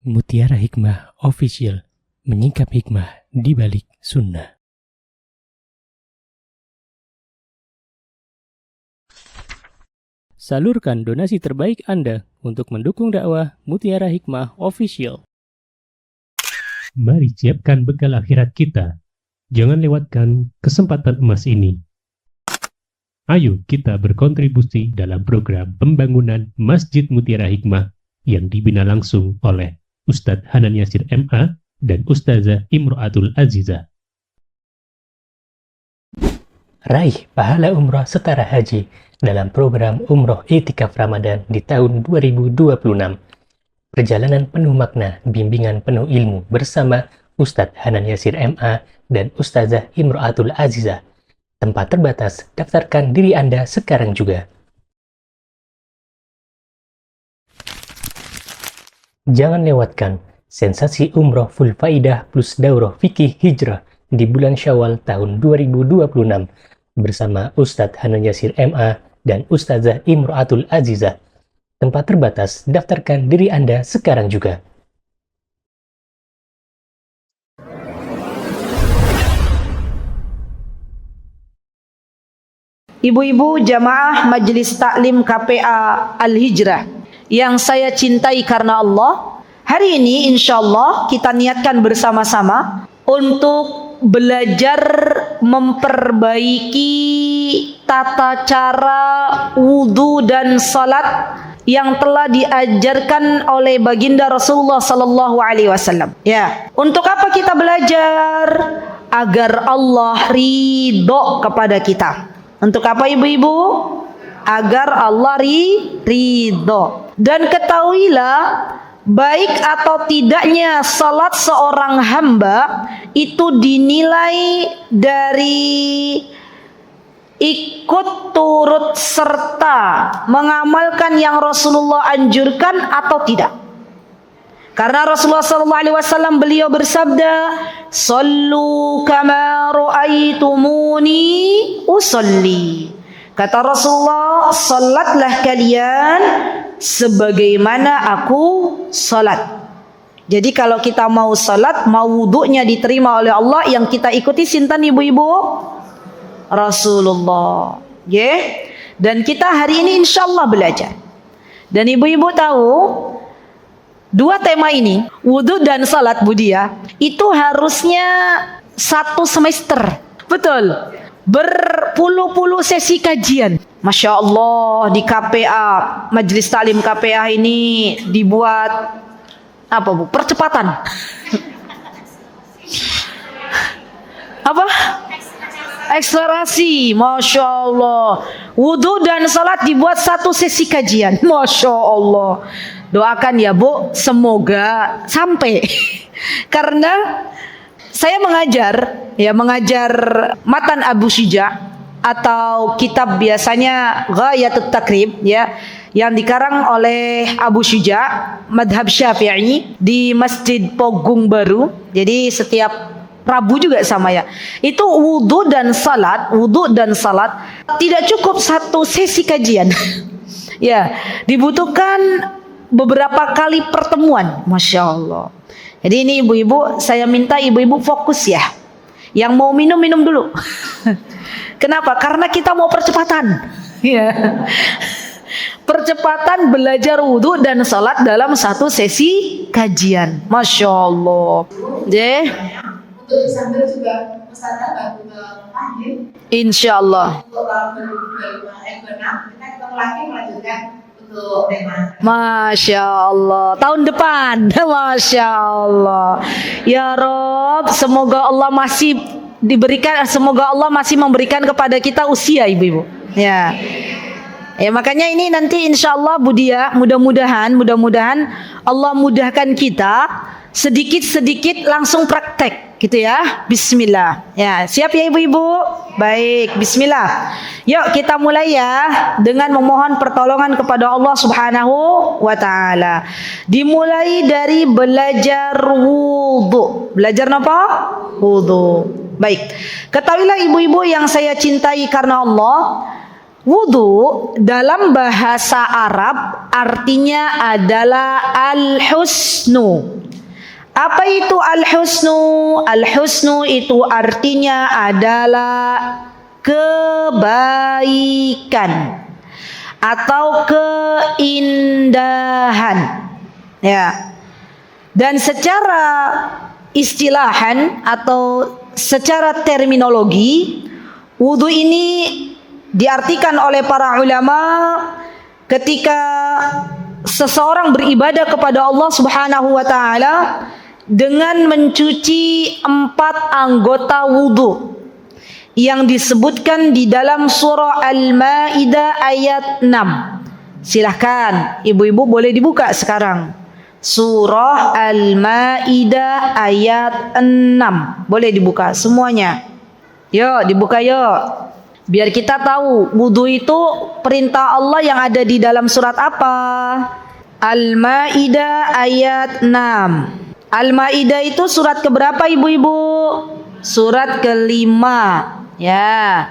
Mutiara Hikmah Official, menyingkap hikmah di balik sunnah. Salurkan donasi terbaik Anda untuk mendukung dakwah Mutiara Hikmah Official. Mari siapkan bekal akhirat kita. Jangan lewatkan kesempatan emas ini. Ayo kita berkontribusi dalam program pembangunan Masjid Mutiara Hikmah yang dibina langsung oleh Ustadz Hanan Yasir MA dan Ustazah Imro'atul Azizah. Raih pahala umroh setara haji dalam program Umroh Iktikaf Ramadan di tahun 2026. Perjalanan penuh makna, bimbingan penuh ilmu bersama Ustadz Hanan Yasir MA dan Ustazah Imro'atul Azizah. Tempat terbatas, daftarkan diri Anda sekarang juga. Jangan lewatkan sensasi umroh full faidah plus daurah fikih hijrah di bulan Syawal tahun 2026 bersama Ustadz Hanan Yasir MA dan Ustazah Imro'atul Azizah. Tempat terbatas, daftarkan diri Anda sekarang juga. Ibu-ibu jamaah Majelis Taklim KPA Al-Hijrah yang saya cintai karena Allah, hari ini insya Allah kita niatkan bersama-sama untuk belajar memperbaiki tata cara wudu dan salat yang telah diajarkan oleh baginda Rasulullah sallallahu alaihi wasallam. Ya, untuk apa kita belajar? Agar Allah ridho kepada kita. Untuk apa ibu-ibu? Agar Allah ridho. Dan ketahuilah, baik atau tidaknya salat seorang hamba itu dinilai dari ikut turut serta mengamalkan yang Rasulullah anjurkan atau tidak. Karena Rasulullah SAW beliau bersabda, "Sallu kama ra'aitumuni usalli." Kata Rasulullah, salatlah kalian sebagaimana aku salat. Jadi kalau kita mau salat, mau wudunya diterima oleh Allah, yang kita ikuti sinten ibu-ibu? Rasulullah. Yeah? Dan kita hari ini insyaallah belajar. Dan ibu-ibu tahu, dua tema ini, wudu dan salat Budia, itu harusnya 1 semester. Betul. Berpuluh-puluh sesi kajian. Masya Allah, di KPA, Majelis Taklim KPA ini dibuat apa Bu? Percepatan. Apa? Akselerasi. Masya Allah. Wudu dan salat dibuat 1 sesi kajian. Masya Allah. Doakan ya Bu, semoga sampai. Karena saya mengajar matan Abu Syuja atau kitab biasanya Ghayatut Takrib ya, yang dikarang oleh Abu Syuja madhab Syafi'i di Masjid Pogung Baru. Jadi setiap Rabu juga sama ya. Itu wudu dan salat tidak cukup 1 sesi kajian. Ya, dibutuhkan beberapa kali pertemuan. Masya Allah. Jadi ini ibu-ibu, saya minta ibu-ibu fokus ya. Yang mau minum dulu. Kenapa? Karena kita mau percepatan. Ya. Percepatan belajar wudu dan salat dalam 1 sesi kajian. Masya Allah. Untuk sambil juga Ustazah bantu ke Fahim. Insya Allah. Untuk tahun 2025 kita ketemu lagi melanjutkan untuk tema. Masya Allah. Tahun depan. Masya Allah. Ya Rob, semoga Allah masih memberikan kepada kita usia ibu-ibu. Ya. Ya makanya ini nanti insya Allah Budia, mudah-mudahan Allah mudahkan kita sedikit-sedikit langsung praktek. Gitu ya. Bismillah. Ya, siap ya ibu-ibu? Baik, bismillah. Yuk kita mulai ya dengan memohon pertolongan kepada Allah Subhanahu wa taala. Dimulai dari belajar wudu. Belajar apa? Wudu. Baik. Ketahuilah ibu-ibu yang saya cintai karena Allah, Wudu dalam bahasa Arab artinya adalah al-husnu. Apa itu al-husnu? Al-husnu itu artinya adalah kebaikan atau keindahan. Ya. Dan secara istilahan atau secara terminologi, wudu ini diartikan oleh para ulama ketika seseorang beribadah kepada Allah Subhanahu wa taala dengan mencuci 4 anggota wudu yang disebutkan di dalam surah Al-Maidah ayat 6. Silahkan ibu-ibu boleh dibuka sekarang. Surah Al-Maidah ayat 6. Boleh dibuka semuanya. Yuk dibuka yuk. Biar kita tahu wudu itu perintah Allah yang ada di dalam surat apa? Al-Maidah ayat 6. Al-Maidah itu surat keberapa ibu-ibu? Surat ke-5. Ya.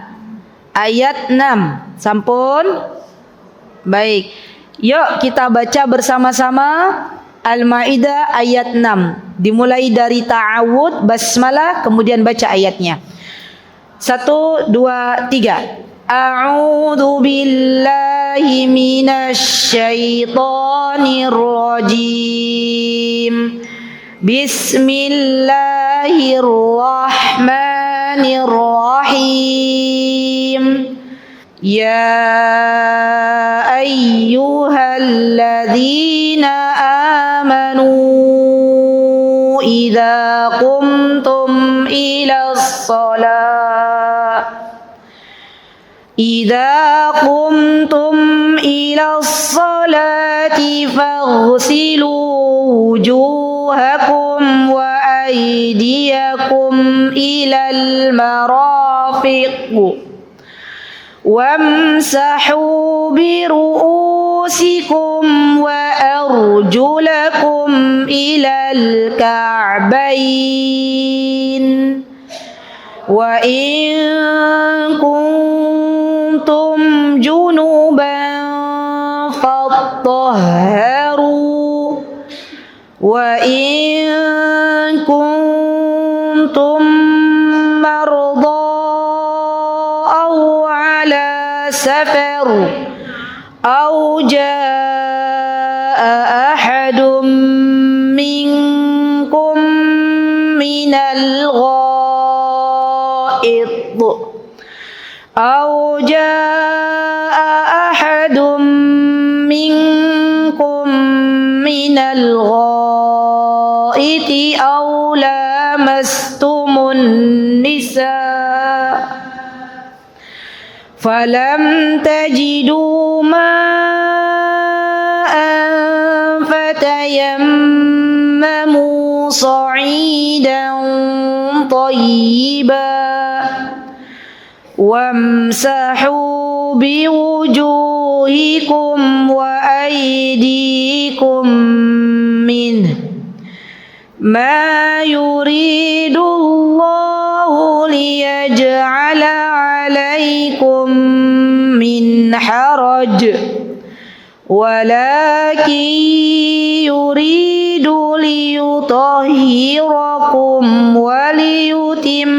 Ayat 6. Sampun? Baik. Yuk kita baca bersama-sama Al-Maidah ayat 6. Dimulai dari ta'awud, basmalah, kemudian baca ayatnya. 1, 2, 3. A'udzu billahi minasy syaithanir rajim. Bismillahirrahmanirrahim. Ya ayyuhalladzina amanu idza qumtum ilas shalah إذا قمتم إلى الصلاة فاغسلوا وجوهكم وأيديكم إلى المرافق وامسحوا برؤوسكم وأرجلكم إلى الكعبين وإن كنتم جنبا فاطهروا وإن كنتم مرضى أو على سفر أو جاء أحد منكم من الغائط أو جاء أحد منكم من الغائط أو لامستم النساء فلم تجدوا ماء فتيمموا صعيدا طيبا وامسحوا بوجوهكم وأيديكم منه ما يريد الله ليجعل عليكم من حرج ولكن يريد ليطهركم وليتم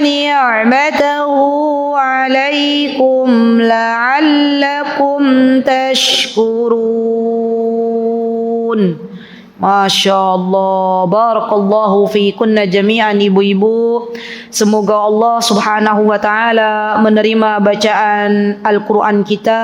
نعمته عليكم لعلكم تشكرون. Masya Allah, barakallahu fiikunna jami'an ibu-ibu. Semoga Allah subhanahu wa ta'ala menerima bacaan Al-Quran kita.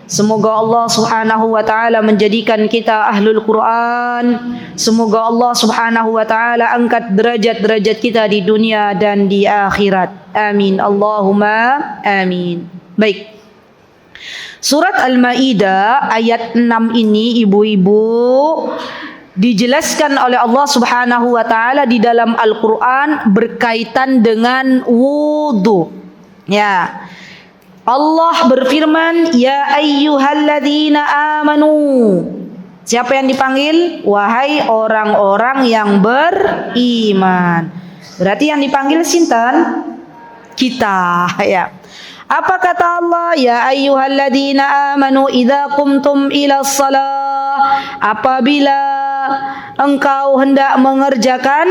Semoga Allah subhanahu wa ta'ala menjadikan kita ahlul Quran. Semoga Allah subhanahu wa ta'ala angkat derajat-derajat kita di dunia dan di akhirat. Amin. Allahumma amin. Baik. Surat Al-Maidah ayat 6 ini ibu-ibu dijelaskan oleh Allah subhanahu wa ta'ala di dalam Al-Quran berkaitan dengan wudu. Ya. Allah berfirman, ya ayyuhalladzina amanu. Siapa yang dipanggil? Wahai orang-orang yang beriman. Berarti yang dipanggil sinten? Kita, ya. Apa kata Allah? Ya ayyuhalladzina amanu idza qumtum ila shalah. Apabila engkau hendak mengerjakan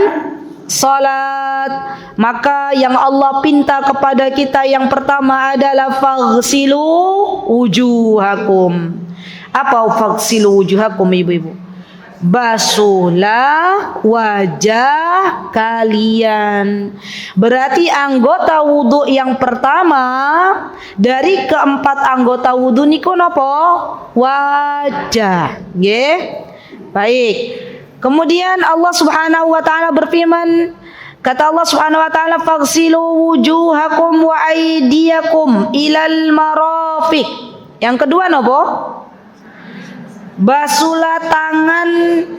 salat, maka yang Allah pinta kepada kita yang pertama adalah faghsilu wujuhakum. Apa faghsilu wujuhakum, ibu-ibu? Basuhlah wajah kalian. Berarti anggota wudhu yang pertama dari keempat anggota wudhu niku napa? Wajah. Nggih. Baik. Kemudian Allah Subhanahu wa taala berfirman, kata Allah Subhanahu wa taala, faghsilu wujuhakum wa aydiyakum ilal marafiq. Yang kedua napa? Basuhlah tangan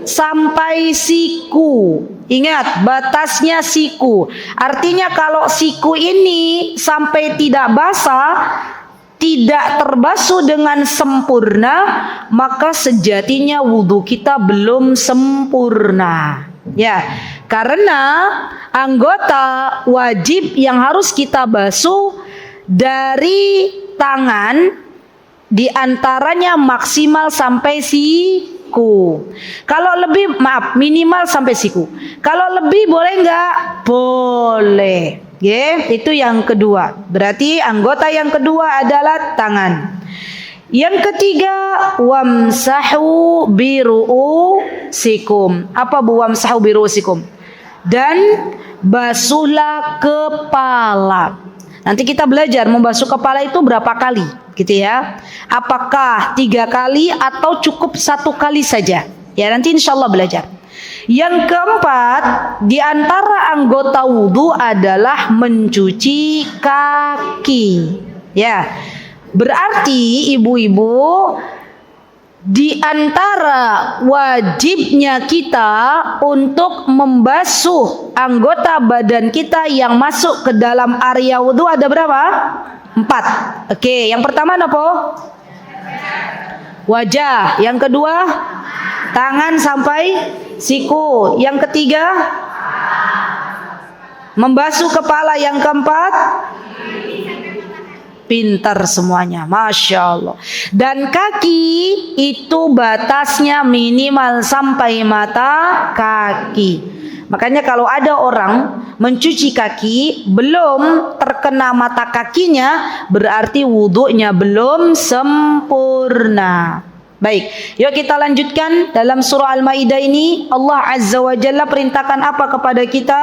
sampai siku. Ingat, batasnya siku. Artinya kalau siku ini sampai tidak basah, tidak terbasuh dengan sempurna, maka sejatinya wudhu kita belum sempurna. Ya, karena anggota wajib yang harus kita basuh dari tangan, di antaranya maksimal sampai siku. Kalau lebih, maaf, minimal sampai siku. Kalau lebih boleh enggak? Boleh. Itu yang kedua. Berarti anggota yang kedua adalah tangan. Yang ketiga, wamsahu biru'usikum. Apa bu wamsahu biru'usikum? Dan basuhlah kepala. Nanti kita belajar membasuh kepala itu berapa kali, gitu ya. Apakah 3 kali atau cukup 1 kali saja? Ya, nanti insya Allah belajar. Yang keempat, di antara anggota wudhu adalah mencuci kaki. Ya, berarti ibu-ibu, di antara wajibnya kita untuk membasuh anggota badan kita yang masuk ke dalam area wudhu ada berapa? 4. Oke, yang pertama apa? Wajah. Yang kedua, tangan sampai siku. Yang ketiga, membasuh kepala. Yang keempat, pintar semuanya, Masya Allah. Dan kaki itu batasnya minimal sampai mata kaki. Makanya kalau ada orang mencuci kaki belum terkena mata kakinya, berarti wudhunya belum sempurna. Baik, yuk kita lanjutkan. Dalam surah Al-Maidah ini Allah Azza wa Jalla perintahkan apa kepada kita?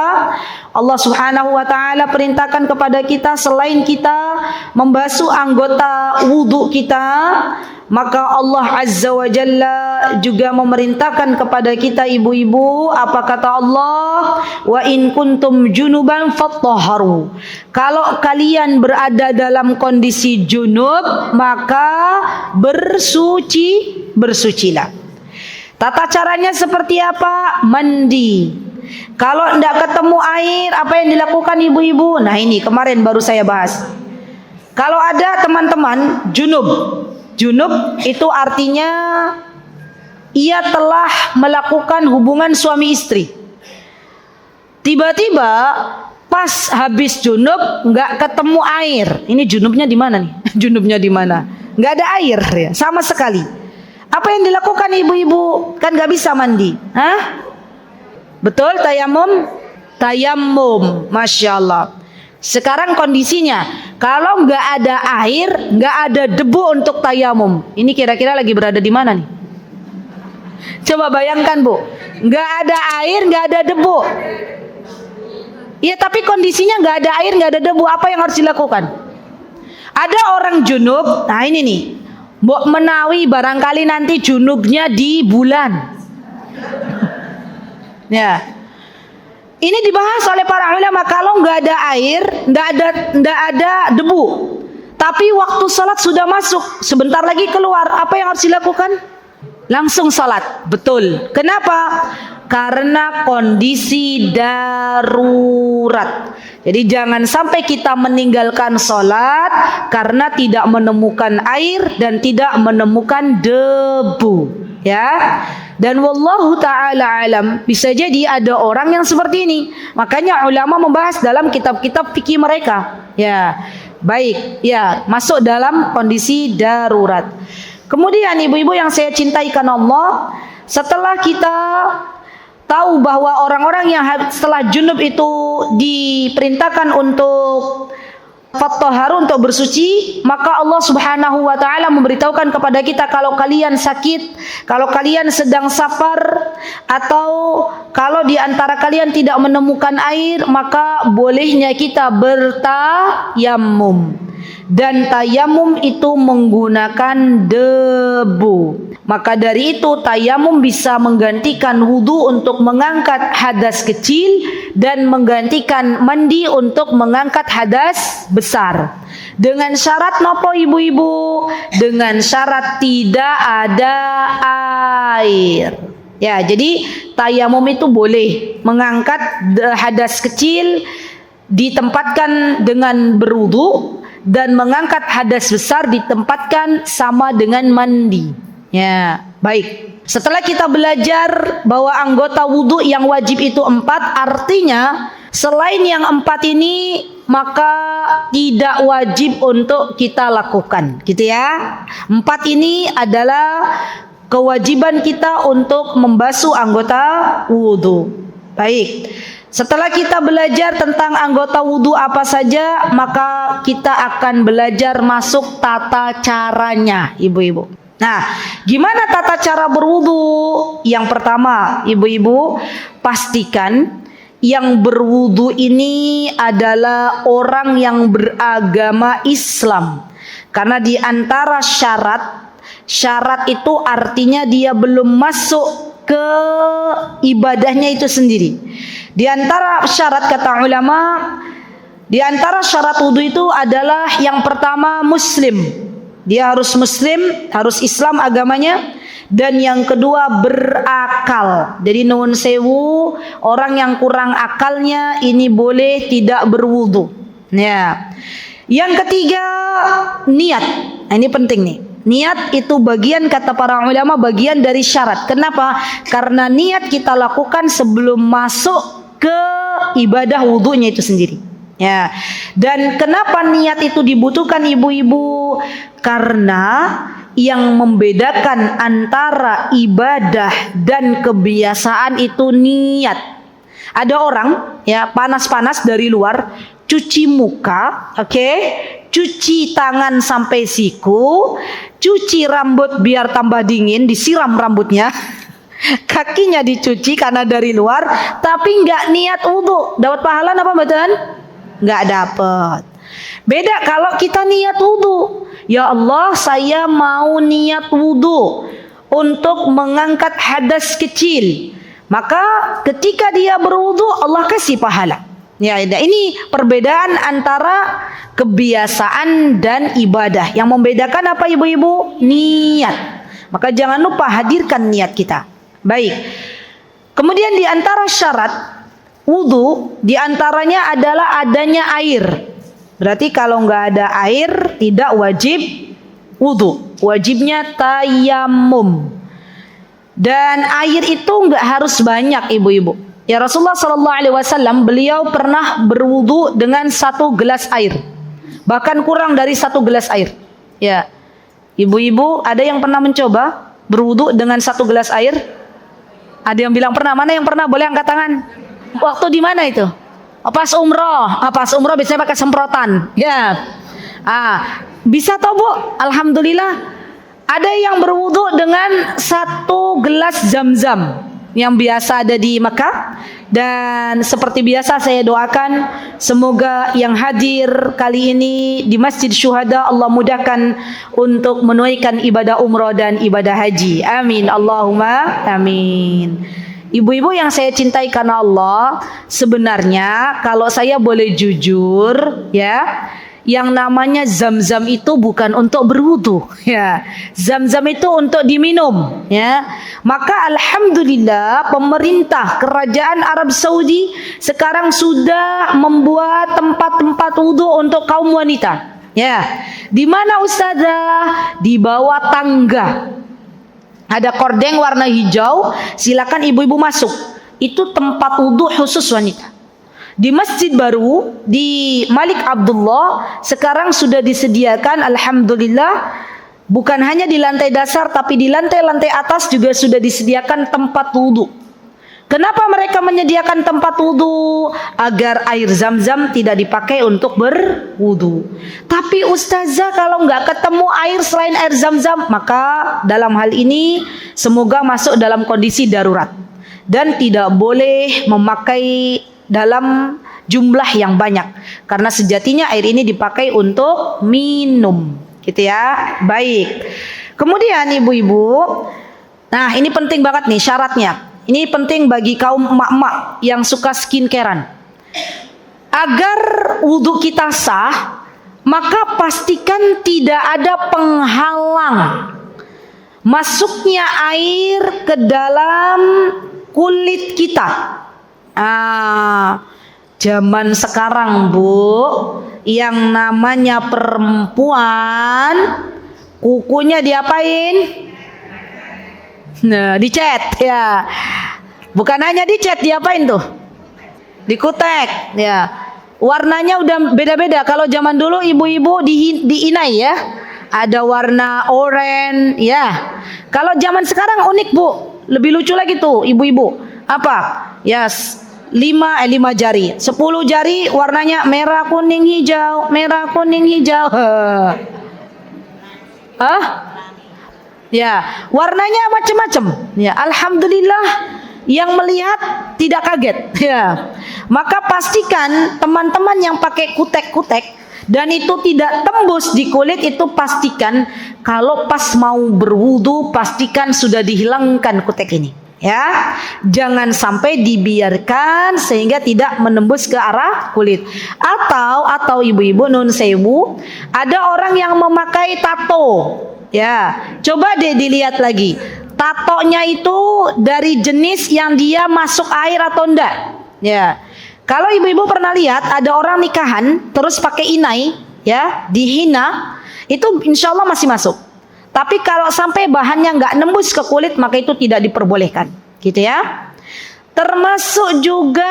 Allah Subhanahu wa taala perintahkan kepada kita, selain kita membasuh anggota wudhu kita, maka Allah Azza wa Jalla juga memerintahkan kepada kita ibu-ibu, apa kata Allah? Wa in kuntum junuban fattahharu. Kalau kalian berada dalam kondisi junub, maka bersucilah. Tata caranya seperti apa? Mandi. Kalau tidak ketemu air, apa yang dilakukan ibu-ibu? Nah ini kemarin baru saya bahas. Kalau ada teman-teman junub itu artinya ia telah melakukan hubungan suami istri. Tiba-tiba pas habis junub nggak ketemu air. Ini junubnya di mana nih? Junubnya di mana? Nggak ada air ya, sama sekali. Apa yang dilakukan ibu-ibu? Kan nggak bisa mandi. Hah? Betul, tayamum, Masya Allah. Sekarang kondisinya, kalau nggak ada air, nggak ada debu untuk tayamum. Ini kira-kira lagi berada di mana nih? Coba bayangkan bu, nggak ada air, nggak ada debu. Ya tapi kondisinya nggak ada air, nggak ada debu. Apa yang harus dilakukan? Ada orang junub, nah ini nih, Mbok menawi barangkali nanti junubnya di bulan. Ya, ini dibahas oleh para ulama. Kalau nggak ada air, nggak ada debu, tapi waktu salat sudah masuk, sebentar lagi keluar, apa yang harus dilakukan? Langsung salat. Betul. Kenapa? Karena kondisi darurat. Jadi jangan sampai kita meninggalkan salat karena tidak menemukan air dan tidak menemukan debu. Ya. Dan wallahu taala alam, bisa jadi ada orang yang seperti ini. Makanya ulama membahas dalam kitab-kitab fikih mereka. Ya. Baik, ya, masuk dalam kondisi darurat. Kemudian ibu-ibu yang saya cintai karena Allah, setelah kita tahu bahwa orang-orang yang setelah junub itu diperintahkan untuk fattahharu, untuk bersuci, maka Allah Subhanahu wa taala memberitahukan kepada kita kalau kalian sakit, kalau kalian sedang safar, atau kalau di antara kalian tidak menemukan air, maka bolehnya kita bertayammum. Dan tayamum itu menggunakan debu. Maka dari itu tayamum bisa menggantikan wudu untuk mengangkat hadas kecil dan menggantikan mandi untuk mengangkat hadas besar. Dengan syarat nopo ibu-ibu? Dengan syarat tidak ada air. Ya, jadi tayamum itu boleh mengangkat hadas kecil ditempatkan dengan berwudu, dan mengangkat hadas besar ditempatkan sama dengan mandi. Ya, baik. Setelah kita belajar bahwa anggota wudu yang wajib itu 4, artinya selain yang 4 ini maka tidak wajib untuk kita lakukan, gitu ya. 4 ini adalah kewajiban kita untuk membasuh anggota wudu. Baik. Setelah kita belajar tentang anggota wudu apa saja, maka kita akan belajar masuk tata caranya, ibu-ibu. Nah, gimana tata cara berwudu? Yang pertama, ibu-ibu, pastikan yang berwudu ini adalah orang yang beragama Islam. Karena di antara syarat itu artinya dia belum masuk ke ibadahnya itu sendiri. Di antara syarat, kata ulama, di antara syarat wudu itu adalah yang pertama muslim. Dia harus muslim, harus Islam agamanya. Dan yang kedua berakal. Jadi nuwun sewu, orang yang kurang akalnya ini boleh tidak berwudu. Ya. Yang ketiga niat. Nah, ini penting nih. Niat itu bagian, kata para ulama, bagian dari syarat. Kenapa? Karena niat kita lakukan sebelum masuk ke ibadah wudunya itu sendiri. Ya. Dan kenapa niat itu dibutuhkan ibu-ibu? Karena yang membedakan antara ibadah dan kebiasaan itu niat. Ada orang ya panas-panas dari luar, cuci muka, cuci tangan sampai siku, cuci rambut biar tambah dingin, disiram rambutnya. Kakinya dicuci karena dari luar, tapi nggak niat wudu. Dapat pahala apa betul? Nggak dapat. Beda kalau kita niat wudu. Ya Allah, saya mau niat wudu untuk mengangkat hadas kecil. Maka ketika dia berwudu, Allah kasih pahala. Ya, ini perbedaan antara kebiasaan dan ibadah. Yang membedakan apa ibu-ibu? Niat. Maka jangan lupa hadirkan niat kita. Baik. Kemudian di antara syarat wudu, di antaranya adalah adanya air. Berarti kalau nggak ada air tidak wajib wudu. Wajibnya tayammum. Dan air itu nggak harus banyak ibu-ibu. Ya, Rasulullah SAW beliau pernah berwudu dengan 1 gelas air. Bahkan kurang dari 1 gelas air. Ya, ibu-ibu ada yang pernah mencoba berwudu dengan 1 gelas air? Ada yang bilang pernah? Mana yang pernah? Boleh angkat tangan. Waktu di mana itu? Pas umroh. Pas umroh biasanya pakai semprotan. Ya. Bisa toh Bu? Alhamdulillah. Ada yang berwudu dengan 1 gelas zam-zam yang biasa ada di Mekah. Dan seperti biasa saya doakan semoga yang hadir kali ini di Masjid Syuhada Allah mudahkan untuk menunaikan ibadah umroh dan ibadah haji. Amin. Allahumma amin. Ibu-ibu yang saya cintai karena Allah, sebenarnya kalau saya boleh jujur ya, yang namanya zam-zam itu bukan untuk berwudu ya. Zam-zam itu untuk diminum ya. Maka alhamdulillah pemerintah kerajaan Arab Saudi sekarang sudah membuat tempat-tempat wudu untuk kaum wanita. Ya. Di mana ustazah? Di bawah tangga. Ada kordeng warna hijau, silakan ibu-ibu masuk. Itu tempat wudhu khusus wanita. Di Masjid Baru di Malik Abdullah sekarang sudah disediakan, alhamdulillah, bukan hanya di lantai dasar tapi di lantai-lantai atas juga sudah disediakan tempat wudhu. Kenapa mereka menyediakan tempat wudhu? Agar air zam-zam tidak dipakai untuk berwudhu. Tapi ustazah, kalau nggak ketemu air selain air zam-zam, maka dalam hal ini semoga masuk dalam kondisi darurat dan tidak boleh memakai dalam jumlah yang banyak, karena sejatinya air ini dipakai untuk minum, gitu ya. Baik. Kemudian ibu-ibu, nah ini penting banget nih syaratnya. Ini penting bagi kaum emak-emak yang suka skincarean. Agar wudhu kita sah, maka pastikan tidak ada penghalang masuknya air ke dalam kulit kita. Zaman sekarang Bu, yang namanya perempuan kukunya diapain? Nah, dicet ya. Bukan hanya dicet, diapain tuh? Dikutek ya. Warnanya udah beda-beda. Kalau zaman dulu ibu-ibu diinai ya, ada warna oranye ya. Kalau zaman sekarang unik Bu, lebih lucu lagi tuh ibu-ibu. Apa? Yes, 5 jari, 10 jari warnanya merah kuning hijau, merah kuning hijau. Ya, warnanya macam-macam. Ya, alhamdulillah yang melihat tidak kaget. Ya, maka pastikan teman-teman yang pakai kutek-kutek dan itu tidak tembus di kulit, itu pastikan kalau pas mau berwudu pastikan sudah dihilangkan kutek ini. Ya, jangan sampai dibiarkan sehingga tidak menembus ke arah kulit. Atau ibu-ibu nun sewu, ada orang yang memakai tato. Ya, coba deh dilihat lagi. Tatonya itu dari jenis yang dia masuk air atau enggak. Ya. Kalau ibu-ibu pernah lihat ada orang nikahan terus pakai inai, ya, dihina, itu insya Allah masih masuk. Tapi kalau sampai bahannya nggak nembus ke kulit, maka itu tidak diperbolehkan, gitu ya. Termasuk juga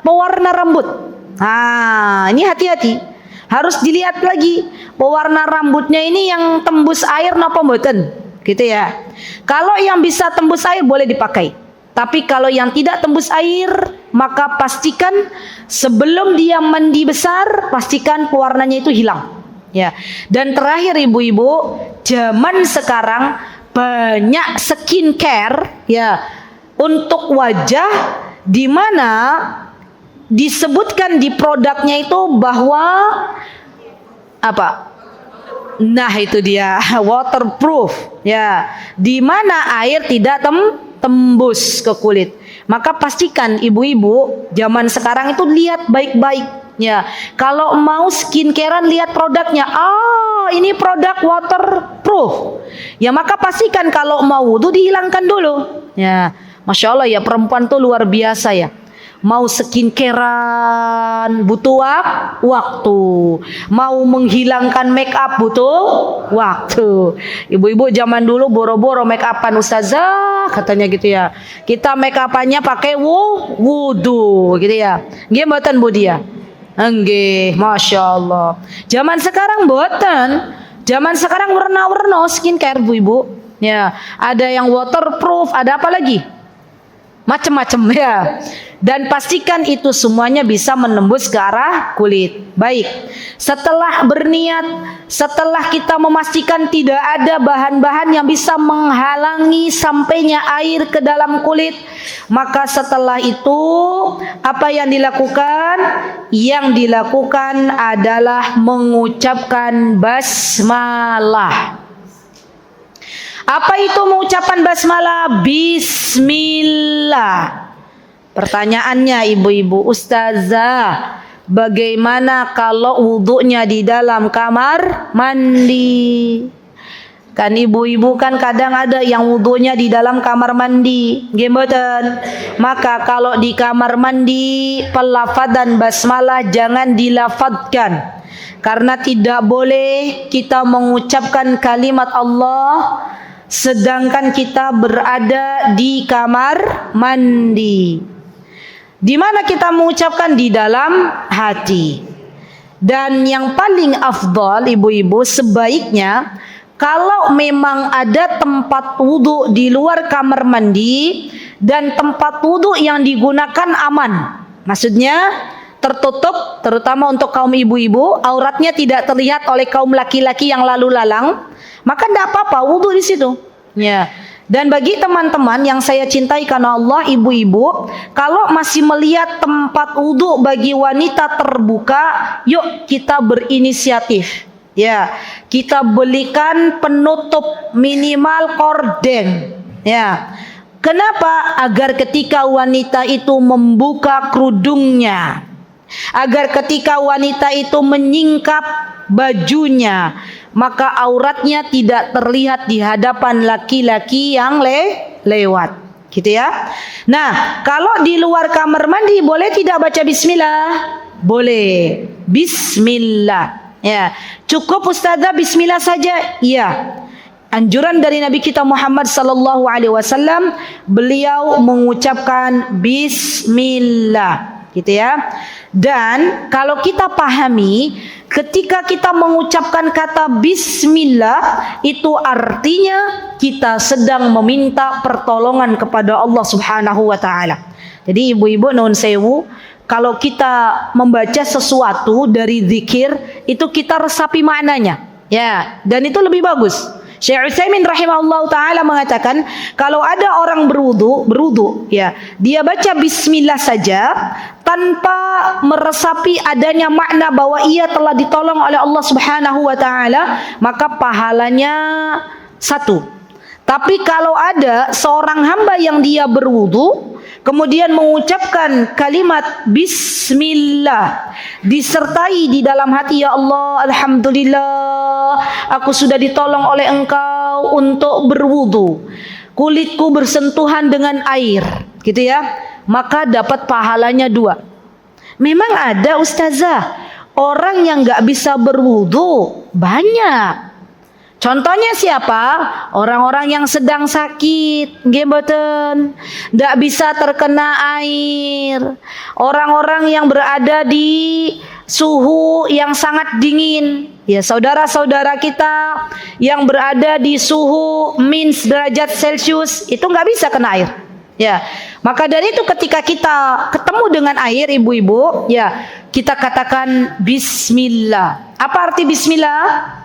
pewarna rambut. Nah, ini hati-hati, harus dilihat lagi pewarna rambutnya ini yang tembus air napa mboten, gitu ya. Kalau yang bisa tembus air boleh dipakai. Tapi kalau yang tidak tembus air, maka pastikan sebelum dia mandi besar, pastikan pewarnanya itu hilang. Ya. Dan terakhir ibu-ibu, zaman sekarang banyak skincare ya untuk wajah, di mana disebutkan di produknya itu bahwa apa? Nah, itu dia waterproof ya, di mana air tidak tembus ke kulit. Maka pastikan ibu-ibu zaman sekarang itu lihat baik-baik. Ya, kalau mau skincarean lihat produknya. Ini produk waterproof. Ya, maka pastikan kalau mau wudu dihilangkan dulu. Ya, masya Allah ya, perempuan tuh luar biasa ya. Mau skincarean butuh waktu. Mau menghilangkan make up butuh waktu. Ibu-ibu zaman dulu boro-boro make upan ustazah katanya gitu ya. Kita make upannya pakai wudu gitu ya. Nggih mboten Bu dia? Nggih, masya Allah. Zaman sekarang boten. Zaman sekarang warna-warna skincare Bu Ibu. Ya, ada yang waterproof, ada apa lagi? Macam-macam ya. Dan pastikan itu semuanya bisa menembus ke arah kulit. Baik. Setelah berniat, setelah kita memastikan tidak ada bahan-bahan yang bisa menghalangi sampainya air ke dalam kulit, maka setelah itu apa yang dilakukan? Yang dilakukan adalah mengucapkan basmalah. Apa itu mengucapkan basmalah? Bismillah. Pertanyaannya ibu-ibu, ustazah, bagaimana kalau wudhunya di dalam kamar mandi? Kan ibu-ibu kan kadang ada yang wudhunya di dalam kamar mandi, gemboten. Maka kalau di kamar mandi, pelafadzan basmalah jangan dilafadzkan. Karena tidak boleh kita mengucapkan kalimat Allah sedangkan kita berada di kamar mandi. Di mana kita mengucapkan? Di dalam hati. Dan yang paling afdal ibu-ibu, sebaiknya kalau memang ada tempat wudhu di luar kamar mandi dan tempat wudhu yang digunakan aman, maksudnya tertutup, terutama untuk kaum ibu-ibu, auratnya tidak terlihat oleh kaum laki-laki yang lalu lalang, maka tidak apa-apa wudhu di situ. Ya. Dan bagi teman-teman yang saya cintai karena Allah, ibu-ibu, kalau masih melihat tempat wudhu bagi wanita terbuka, yuk kita berinisiatif. Ya, kita belikan penutup minimal korden. Ya. Kenapa? Agar ketika wanita itu membuka kerudungnya, agar ketika wanita itu menyingkap bajunya, maka auratnya tidak terlihat di hadapan laki-laki yang lewat, gitu ya. Nah, kalau di luar kamar mandi boleh tidak baca bismillah? Boleh. Bismillah. Ya, cukup ustazah bismillah saja? Iya. Anjuran dari Nabi kita Muhammad sallallahu alaihi wasallam, beliau mengucapkan bismillah, gitu ya. Dan kalau kita pahami, ketika kita mengucapkan kata bismillah, itu artinya kita sedang meminta pertolongan kepada Allah Subhanahu wa taala. Jadi ibu-ibu nuhun sewu, kalau kita membaca sesuatu dari zikir, itu kita resapi maknanya. Ya, dan itu lebih bagus. Syekh Utsaimin rahimahullah taala mengatakan, kalau ada orang berwudu, ya, dia baca bismillah saja tanpa meresapi adanya makna bahwa ia telah ditolong oleh Allah Subhanahu wa taala, maka pahalanya 1. Tapi kalau ada seorang hamba yang dia berwudu kemudian mengucapkan kalimat bismillah disertai di dalam hati, ya Allah, alhamdulillah aku sudah ditolong oleh Engkau untuk berwudu, kulitku bersentuhan dengan air, gitu ya, maka dapat pahalanya 2. Memang ada ustazah orang yang gak bisa berwudu, banyak. Contohnya siapa? Orang-orang yang sedang sakit, nggih mboten, ndak bisa terkena air. Orang-orang yang berada di suhu yang sangat dingin. Ya, saudara-saudara kita yang berada di suhu minus derajat Celcius itu nggak bisa kena air. Ya, maka dari itu ketika kita ketemu dengan air, ibu-ibu, ya kita katakan bismillah. Apa arti bismillah?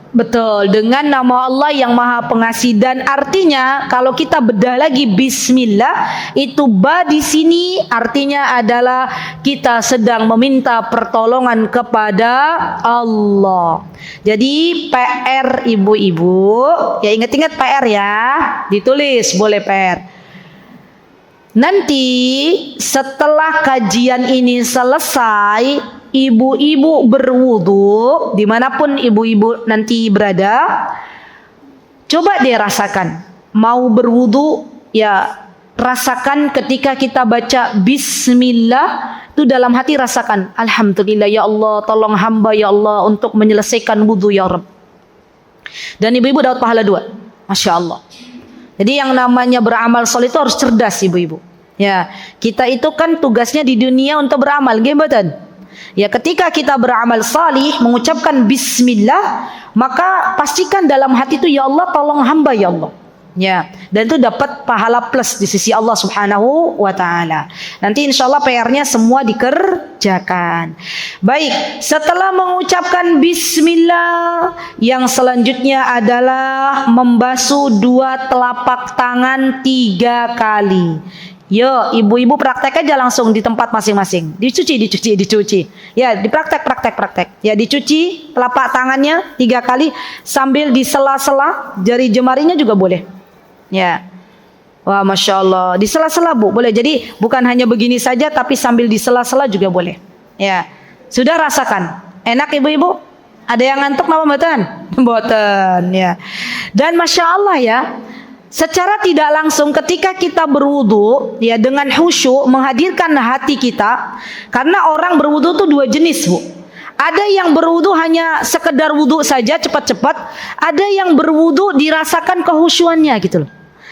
Betul, dengan nama Allah yang Maha Pengasih. Dan artinya kalau kita bedah lagi bismillah, itu ba di sini artinya adalah kita sedang meminta pertolongan kepada Allah. Jadi PR ibu-ibu, ya ingat-ingat PR ya, ditulis boleh PR. Nanti setelah kajian ini selesai, ibu-ibu berwudu dimanapun ibu-ibu nanti berada, coba deh rasakan. Mau berwudu, ya rasakan ketika kita baca bismillah, itu dalam hati rasakan, alhamdulillah ya Allah, tolong hamba ya Allah untuk menyelesaikan wudu ya Rabb. Dan ibu-ibu dapat pahala 2. Masya Allah. Jadi yang namanya beramal soleh itu harus cerdas ibu-ibu. Ya, kita itu kan tugasnya di dunia untuk beramal, nggih. Ya, ketika kita beramal salih, mengucapkan bismillah, maka pastikan dalam hati itu, ya Allah tolong hamba ya Allah. Ya, dan itu dapat pahala plus di sisi Allah Subhanahu wa taala. Nanti insyaallah PR-nya semua dikerjakan. Baik, setelah mengucapkan bismillah, yang selanjutnya adalah membasuh 2 telapak tangan 3 kali. Yo, ibu-ibu praktek aja langsung di tempat masing-masing. Dicuci. Ya, dipraktek. Ya, dicuci telapak tangannya 3 kali sambil di sela-sela jari jemarinya juga boleh. Ya. Wah, Masya Allah. Di sela-sela Bu, boleh. Jadi bukan hanya begini saja, tapi sambil di sela-sela juga boleh. Ya. Sudah rasakan. Enak ibu-ibu? Ada yang ngantuk apa mboten? Mboten, ya. Dan Masya Allah ya, secara tidak langsung ketika kita berwudu, ya dengan khusyuk menghadirkan hati kita, karena orang berwudu itu 2 jenis Bu. Ada yang berwudu hanya hanya sekedar wudhu saja cepat-cepat, ada yang berwudhu dirasakan kehusyuannya gitu loh.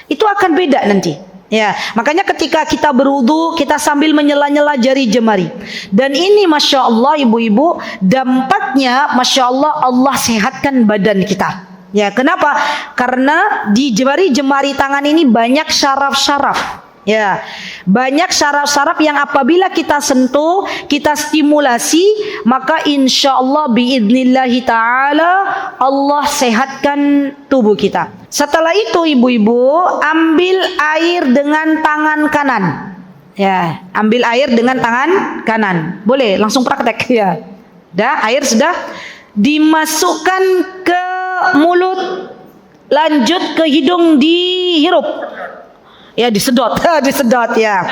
Itu akan beda nanti. Ya, makanya ketika kita berwudu, kita sambil menyela-nyela jari jemari. Dan ini Masya Allah ibu-ibu, dampaknya Masya Allah, Allah sehatkan badan kita. Ya, kenapa? Karena di jari jemari tangan ini banyak syaraf-syaraf. Ya, banyak syaraf-syaraf yang apabila kita sentuh, kita stimulasi, maka insya Allah biidnillahi ta'ala Allah sehatkan tubuh kita. Setelah itu ibu-ibu, ambil air dengan tangan kanan. Ya, ambil air dengan tangan kanan. Boleh langsung praktek ya. Dah, air sudah dimasukkan ke mulut, lanjut ke hidung, dihirup. Ya, disedot, disedot ya.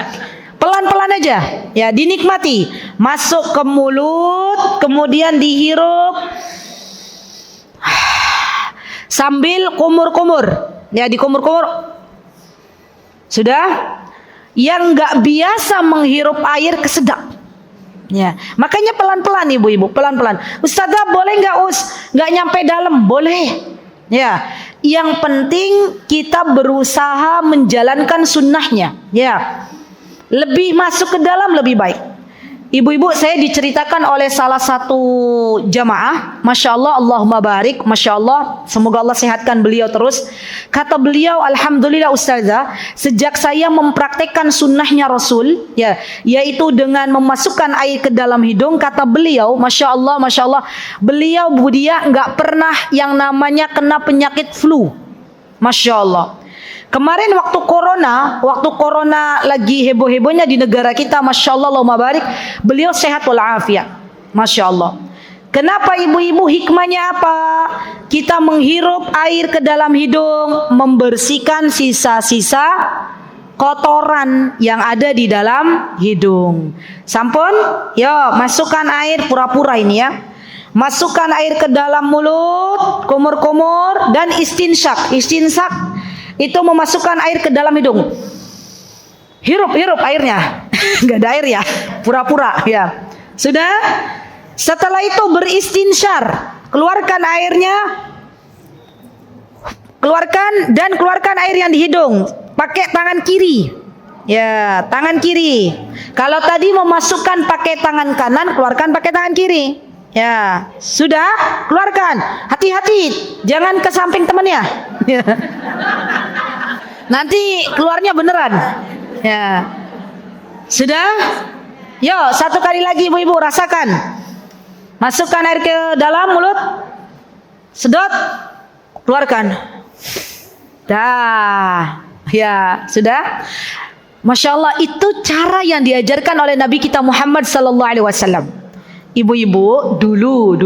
Pelan-pelan aja, ya, dinikmati. Masuk ke mulut, kemudian dihirup sambil kumur-kumur. Ya, dikumur-kumur. Sudah? Yang nggak biasa menghirup air kesedap. Ya, makanya pelan-pelan ibu-ibu, pelan-pelan. Ustazah boleh nggak nggak nyampe dalam? Boleh. Ya, yang penting kita berusaha menjalankan sunnahnya. Ya, lebih masuk ke dalam lebih baik. Ibu-ibu, saya diceritakan oleh salah satu jamaah, Masya Allah, Allahumma barik, Masya Allah, semoga Allah sehatkan beliau terus. Kata beliau, Alhamdulillah Ustazah, sejak saya mempraktekkan sunnahnya Rasul, ya, yaitu dengan memasukkan air ke dalam hidung, kata beliau, Masya Allah, beliau dia nggak pernah yang namanya kena penyakit flu. Masya Allah. Kemarin waktu corona lagi heboh-hebohnya di negara kita, Masya Allah, Allahumma barik, beliau sehat walafiat. Masya Allah. Kenapa ibu-ibu? Hikmahnya apa? Kita menghirup air ke dalam hidung, membersihkan sisa-sisa kotoran yang ada di dalam hidung. Sampun? Yo, masukkan air pura-pura ini ya. Masukkan air ke dalam mulut, kumur-kumur, dan istinsyak. Istinsyak itu memasukkan air ke dalam hidung. Hirup airnya. Enggak ada air ya, pura-pura ya. Sudah? Setelah itu beristinsyar. Keluarkan airnya. Keluarkan air yang di hidung. Pakai tangan kiri. Ya, tangan kiri. Kalau tadi memasukkan pakai tangan kanan, keluarkan pakai tangan kiri. Ya, sudah, keluarkan. Hati-hati, jangan ke samping temannya. Nanti keluarnya beneran. Ya, sudah. Yo, satu kali lagi ibu-ibu, rasakan. Masukkan air ke dalam mulut, sedot, keluarkan. Dah, ya, sudah. Masya Allah, itu cara yang diajarkan oleh Nabi kita Muhammad sallallahu alaihi wasallam. Ibu-ibu, dulu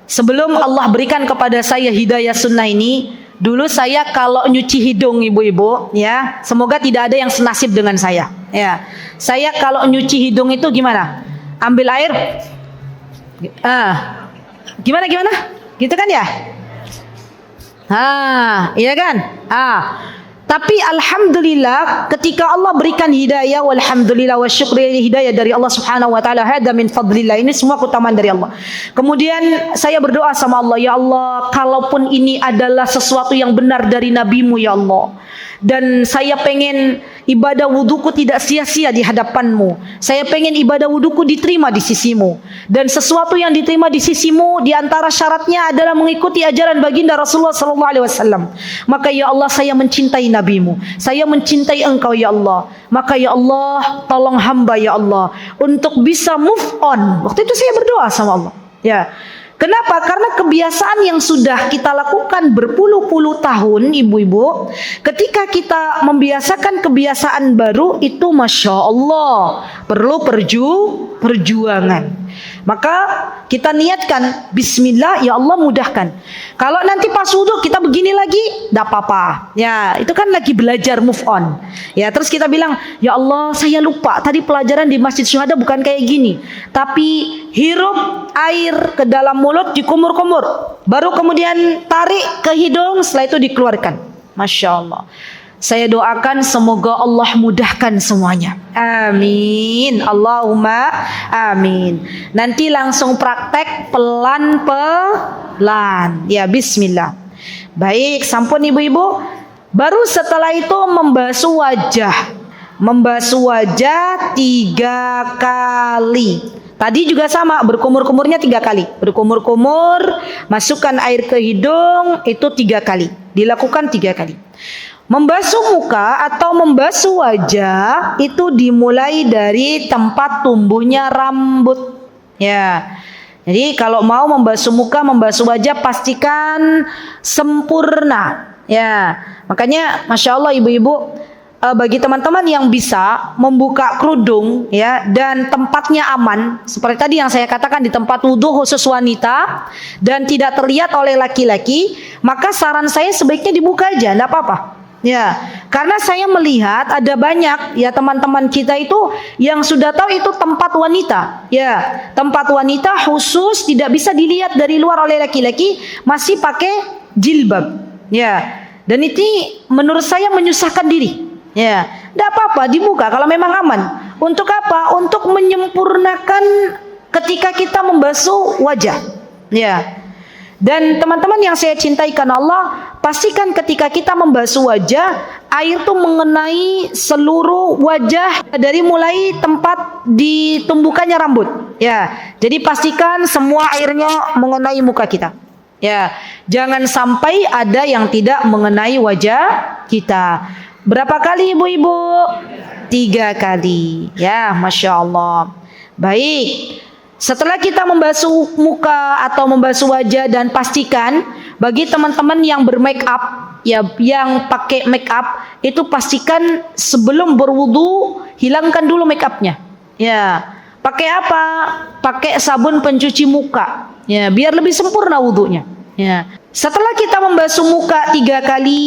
sebelum Allah berikan kepada saya hidayah sunnah ini, dulu saya kalau nyuci hidung ibu-ibu, ya, semoga tidak ada yang senasib dengan saya. Ya, saya kalau nyuci hidung itu gimana? Ambil air, gimana? Gitu kan ya? Iya kan? Tapi alhamdulillah ketika Allah berikan hidayah, walhamdulillah wa syukri hidayah dari Allah Subhanahu wa taala, hada min fadlillah, ini semua keutamaan dari Allah. Kemudian saya berdoa sama Allah, ya Allah, kalaupun ini adalah sesuatu yang benar dari nabimu ya Allah, dan saya pengen ibadah wuduku tidak sia-sia di hadapanmu. Saya pengen ibadah wuduku diterima di sisimu. Dan sesuatu yang diterima di sisimu, di antara syaratnya adalah mengikuti ajaran baginda Rasulullah SAW. Maka ya Allah, saya mencintai nabimu. Saya mencintai engkau ya Allah. Maka ya Allah, tolong hamba ya Allah untuk bisa move on. Waktu itu saya berdoa sama Allah. Ya. Kenapa? Karena kebiasaan yang sudah kita lakukan berpuluh-puluh tahun, ibu-ibu, ketika kita membiasakan kebiasaan baru, itu Masya Allah perlu perjuangan. Maka kita niatkan, Bismillah, ya Allah mudahkan. Kalau nanti pas wudhu kita begini lagi, tidak apa-apa. Ya, itu kan lagi belajar move on. Ya, terus kita bilang, ya Allah, saya lupa tadi pelajaran di Masjid Syuhada bukan kayak gini. Tapi hirup air ke dalam mulut, dikumur-kumur. Baru kemudian tarik ke hidung, setelah itu dikeluarkan. Masya Allah. Saya doakan semoga Allah mudahkan semuanya. Amin. Allahumma amin. Nanti langsung praktek pelan-pelan. Ya, bismillah. Baik, sampun ibu-ibu. Baru setelah itu membasuh wajah. Membasuh wajah 3 kali. Tadi juga sama, berkumur-kumurnya 3 kali. Berkumur-kumur, masukkan air ke hidung, itu 3 kali. Dilakukan 3 kali. Membasuh muka atau membasuh wajah itu dimulai dari tempat tumbuhnya rambut. Ya. Jadi kalau mau membasuh muka, membasuh wajah pastikan sempurna. Ya. Makanya Masya Allah ibu-ibu, bagi teman-teman yang bisa membuka kerudung ya dan tempatnya aman seperti tadi yang saya katakan di tempat wudhu khusus wanita dan tidak terlihat oleh laki-laki, maka saran saya sebaiknya dibuka aja, tidak apa-apa. Ya, karena saya melihat ada banyak ya teman-teman kita itu yang sudah tahu itu tempat wanita. Ya, tempat wanita khusus tidak bisa dilihat dari luar oleh laki-laki, masih pakai jilbab. Ya, dan ini menurut saya menyusahkan diri. Ya, tidak apa-apa dibuka kalau memang aman. Untuk apa? Untuk menyempurnakan ketika kita membasuh wajah. Ya. Dan teman-teman yang saya cintai karena Allah, pastikan ketika kita membasuh wajah, air itu mengenai seluruh wajah dari mulai tempat ditumbukannya rambut. Ya, jadi pastikan semua airnya mengenai muka kita. Ya, jangan sampai ada yang tidak mengenai wajah kita. Berapa kali ibu-ibu? 3 kali. Ya, Masya Allah. Baik. Setelah kita membasuh muka atau membasuh wajah dan pastikan bagi teman-teman yang bermake up ya, yang pakai make up itu pastikan sebelum berwudu hilangkan dulu make upnya. Ya, pakai apa? Pakai sabun pencuci muka. Ya, biar lebih sempurna wudunya. Ya. Setelah kita membasuh muka 3 kali,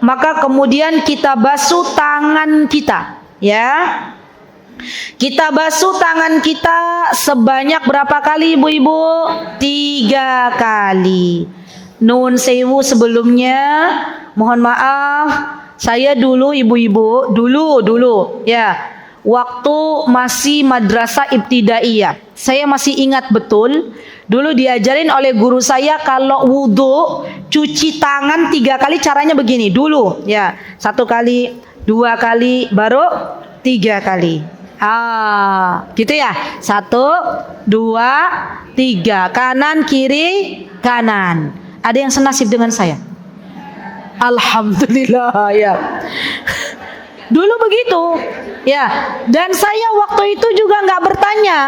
maka kemudian kita basuh tangan kita. Ya. Kita basuh tangan kita sebanyak berapa kali ibu-ibu? 3 kali. Nun sewu sebelumnya, mohon maaf, saya dulu ibu-ibu, dulu ya, waktu masih madrasah ibtidaiyah, saya masih ingat betul, dulu diajarin oleh guru saya kalau wudhu cuci tangan 3 kali caranya begini dulu ya, 1 kali, 2 kali, baru 3 kali. Gitu ya. 1, 2, 3. Kanan, kiri, kanan. Ada yang senasib dengan saya? Alhamdulillah ya. Dulu begitu. Ya. Dan saya waktu itu juga nggak bertanya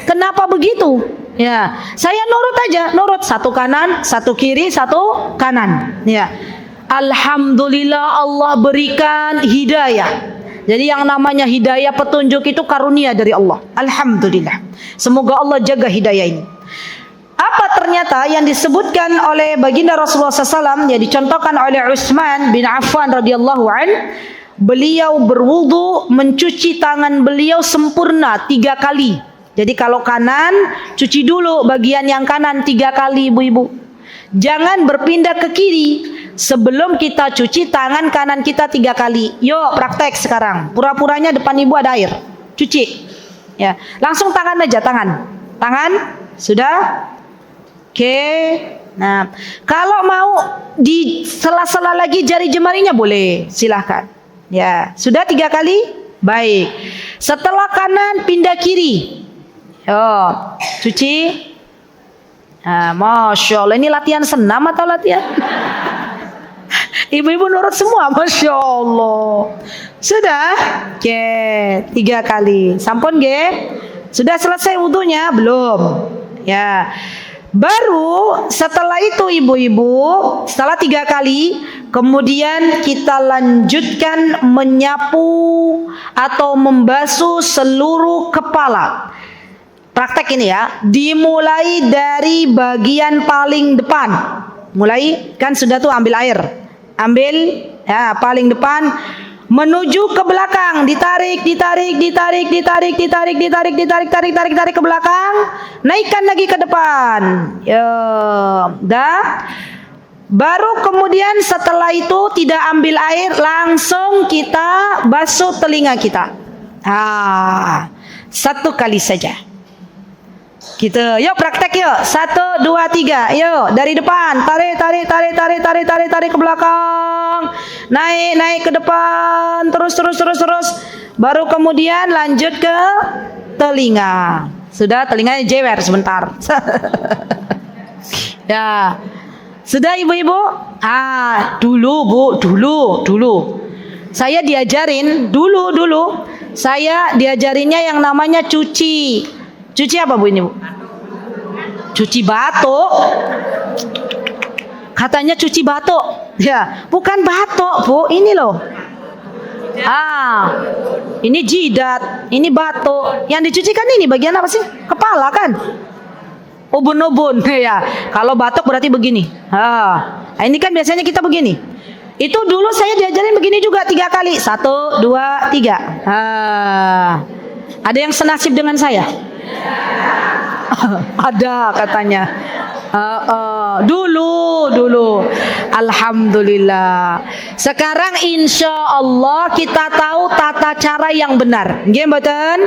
kenapa begitu. Ya. Saya nurut aja, nurut 1 kanan, 1 kiri, 1 kanan. Ya. Alhamdulillah Allah berikan hidayah. Jadi yang namanya hidayah petunjuk itu karunia dari Allah. Alhamdulillah. Semoga Allah jaga hidayah ini. Apa ternyata yang disebutkan oleh baginda Rasulullah SAW, yang dicontohkan oleh Utsman bin Affan radhiyallahu an, beliau berwudu mencuci tangan beliau sempurna 3 kali. Jadi kalau kanan cuci dulu bagian yang kanan 3 kali ibu-ibu. Jangan berpindah ke kiri. Sebelum kita cuci tangan kanan kita 3 kali. Yuk praktek sekarang. Pura-puranya depan ibu ada air. Cuci. Ya, langsung tangan aja, tangan. Tangan sudah. Oke. Nah, kalau mau di sela-sela lagi jari jemarinya boleh, silahkan. Ya, sudah 3 kali. Baik. Setelah kanan pindah kiri. Yuk, cuci. Nah, Masya Allah, ini latihan senam atau latihan? Ibu-ibu nurut semua, Masya Allah. Sudah? Oke, 3 kali. Sampun ge? Sudah selesai wudunya? Belum. Ya. Baru setelah itu ibu-ibu, setelah 3 kali, kemudian kita lanjutkan menyapu atau membasuh seluruh kepala. Praktek ini ya, dimulai dari bagian paling depan. Mulai, kan sudah tuh ambil air. Ambil ya paling depan menuju ke belakang, ditarik ke belakang, naikkan lagi ke depan. Ya, dah. Baru kemudian setelah itu tidak ambil air, langsung kita basuh telinga kita. Satu kali saja. Kita, yuk praktek yuk. 1, 2, 3. Yuk, dari depan. Tarik ke belakang. Naik ke depan. Terus. Baru kemudian lanjut ke telinga. Sudah, telinganya jewer sebentar. Ya. Sudah ibu-ibu? Dulu Bu, dulu. Saya diajarin dulu. Saya diajarinnya yang namanya cuci. Cuci apa Bu ini Bu? Cuci batuk. Katanya cuci batuk. Ya, bukan batuk Bu, ini loh. Ini jidat, ini batuk. Yang dicuci kan ini bagian apa sih? Kepala kan? Ubun-ubun ya. Kalau batuk berarti begini. Ini kan biasanya kita begini. Itu dulu saya diajarin begini juga 3 kali. 1, 2, 3. Ada yang senasib dengan saya? Ada katanya. Dulu. Alhamdulillah. Sekarang insya Allah kita tahu tata cara yang benar. Nggih mboten?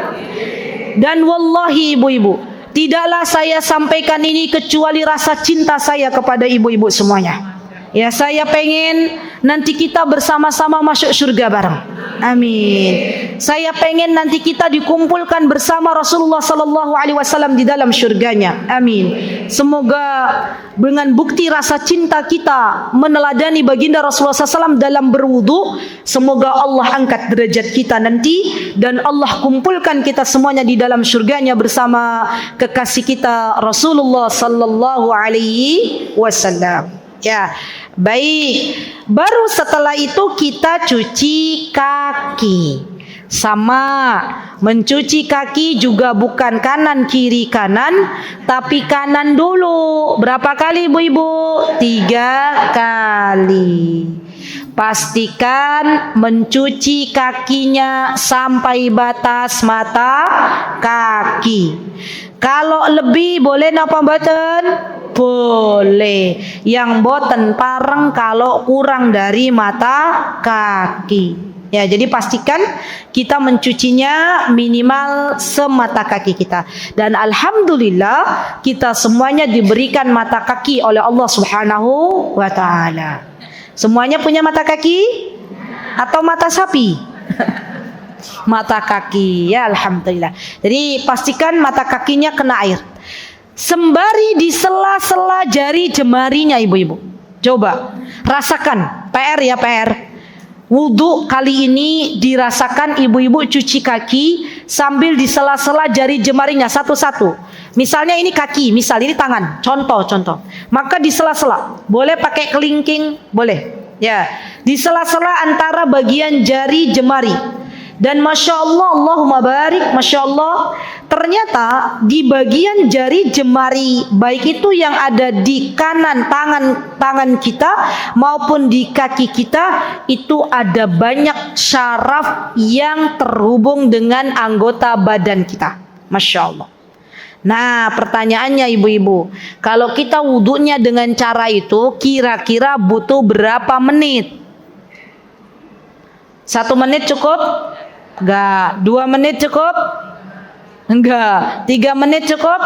Dan wallahi ibu-ibu, tidaklah saya sampaikan ini kecuali rasa cinta saya kepada ibu-ibu semuanya. Ya, saya pengen nanti kita bersama-sama masuk surga bareng. Amin. Saya pengen nanti kita dikumpulkan bersama Rasulullah sallallahu alaihi wasallam di dalam surganya. Amin. Semoga dengan bukti rasa cinta kita meneladani baginda Rasulullah SAW dalam berwudu, semoga Allah angkat derajat kita nanti dan Allah kumpulkan kita semuanya di dalam surganya bersama kekasih kita Rasulullah sallallahu alaihi wasallam. Ya, baik. Baru setelah itu kita cuci kaki. Sama, mencuci kaki juga bukan kanan kiri kanan, tapi kanan dulu. Berapa kali ibu-ibu? 3 kali. Pastikan mencuci kakinya sampai batas mata kaki. Kalau lebih boleh napa mboten? Boleh. Yang boten pareng kalau kurang dari mata kaki. Ya, jadi pastikan kita mencucinya minimal semata kaki kita. Dan alhamdulillah kita semuanya diberikan mata kaki oleh Allah Subhanahu wa taala. Semuanya punya mata kaki atau mata sapi? Mata kaki. Ya, alhamdulillah. Jadi pastikan mata kakinya kena air. Sembari di sela-sela jari jemarinya ibu-ibu. Coba rasakan, PR ya PR. Wudu kali ini dirasakan ibu-ibu cuci kaki sambil di sela-sela jari jemarinya satu-satu. Misalnya ini kaki, misal ini tangan, contoh. Maka di sela-sela, boleh pakai kelingking, boleh. Ya, di sela-sela antara bagian jari jemari. Dan Masya Allah, Allahumma barik, Masya Allah, ternyata di bagian jari jemari, baik itu yang ada di kanan tangan kita maupun di kaki kita, itu ada banyak syaraf yang terhubung dengan anggota badan kita. Masya Allah. Nah, pertanyaannya ibu-ibu, kalau kita wudunya dengan cara itu, kira-kira butuh berapa menit? 1 menit cukup? Enggak. 2 menit cukup? Enggak. 3 menit cukup?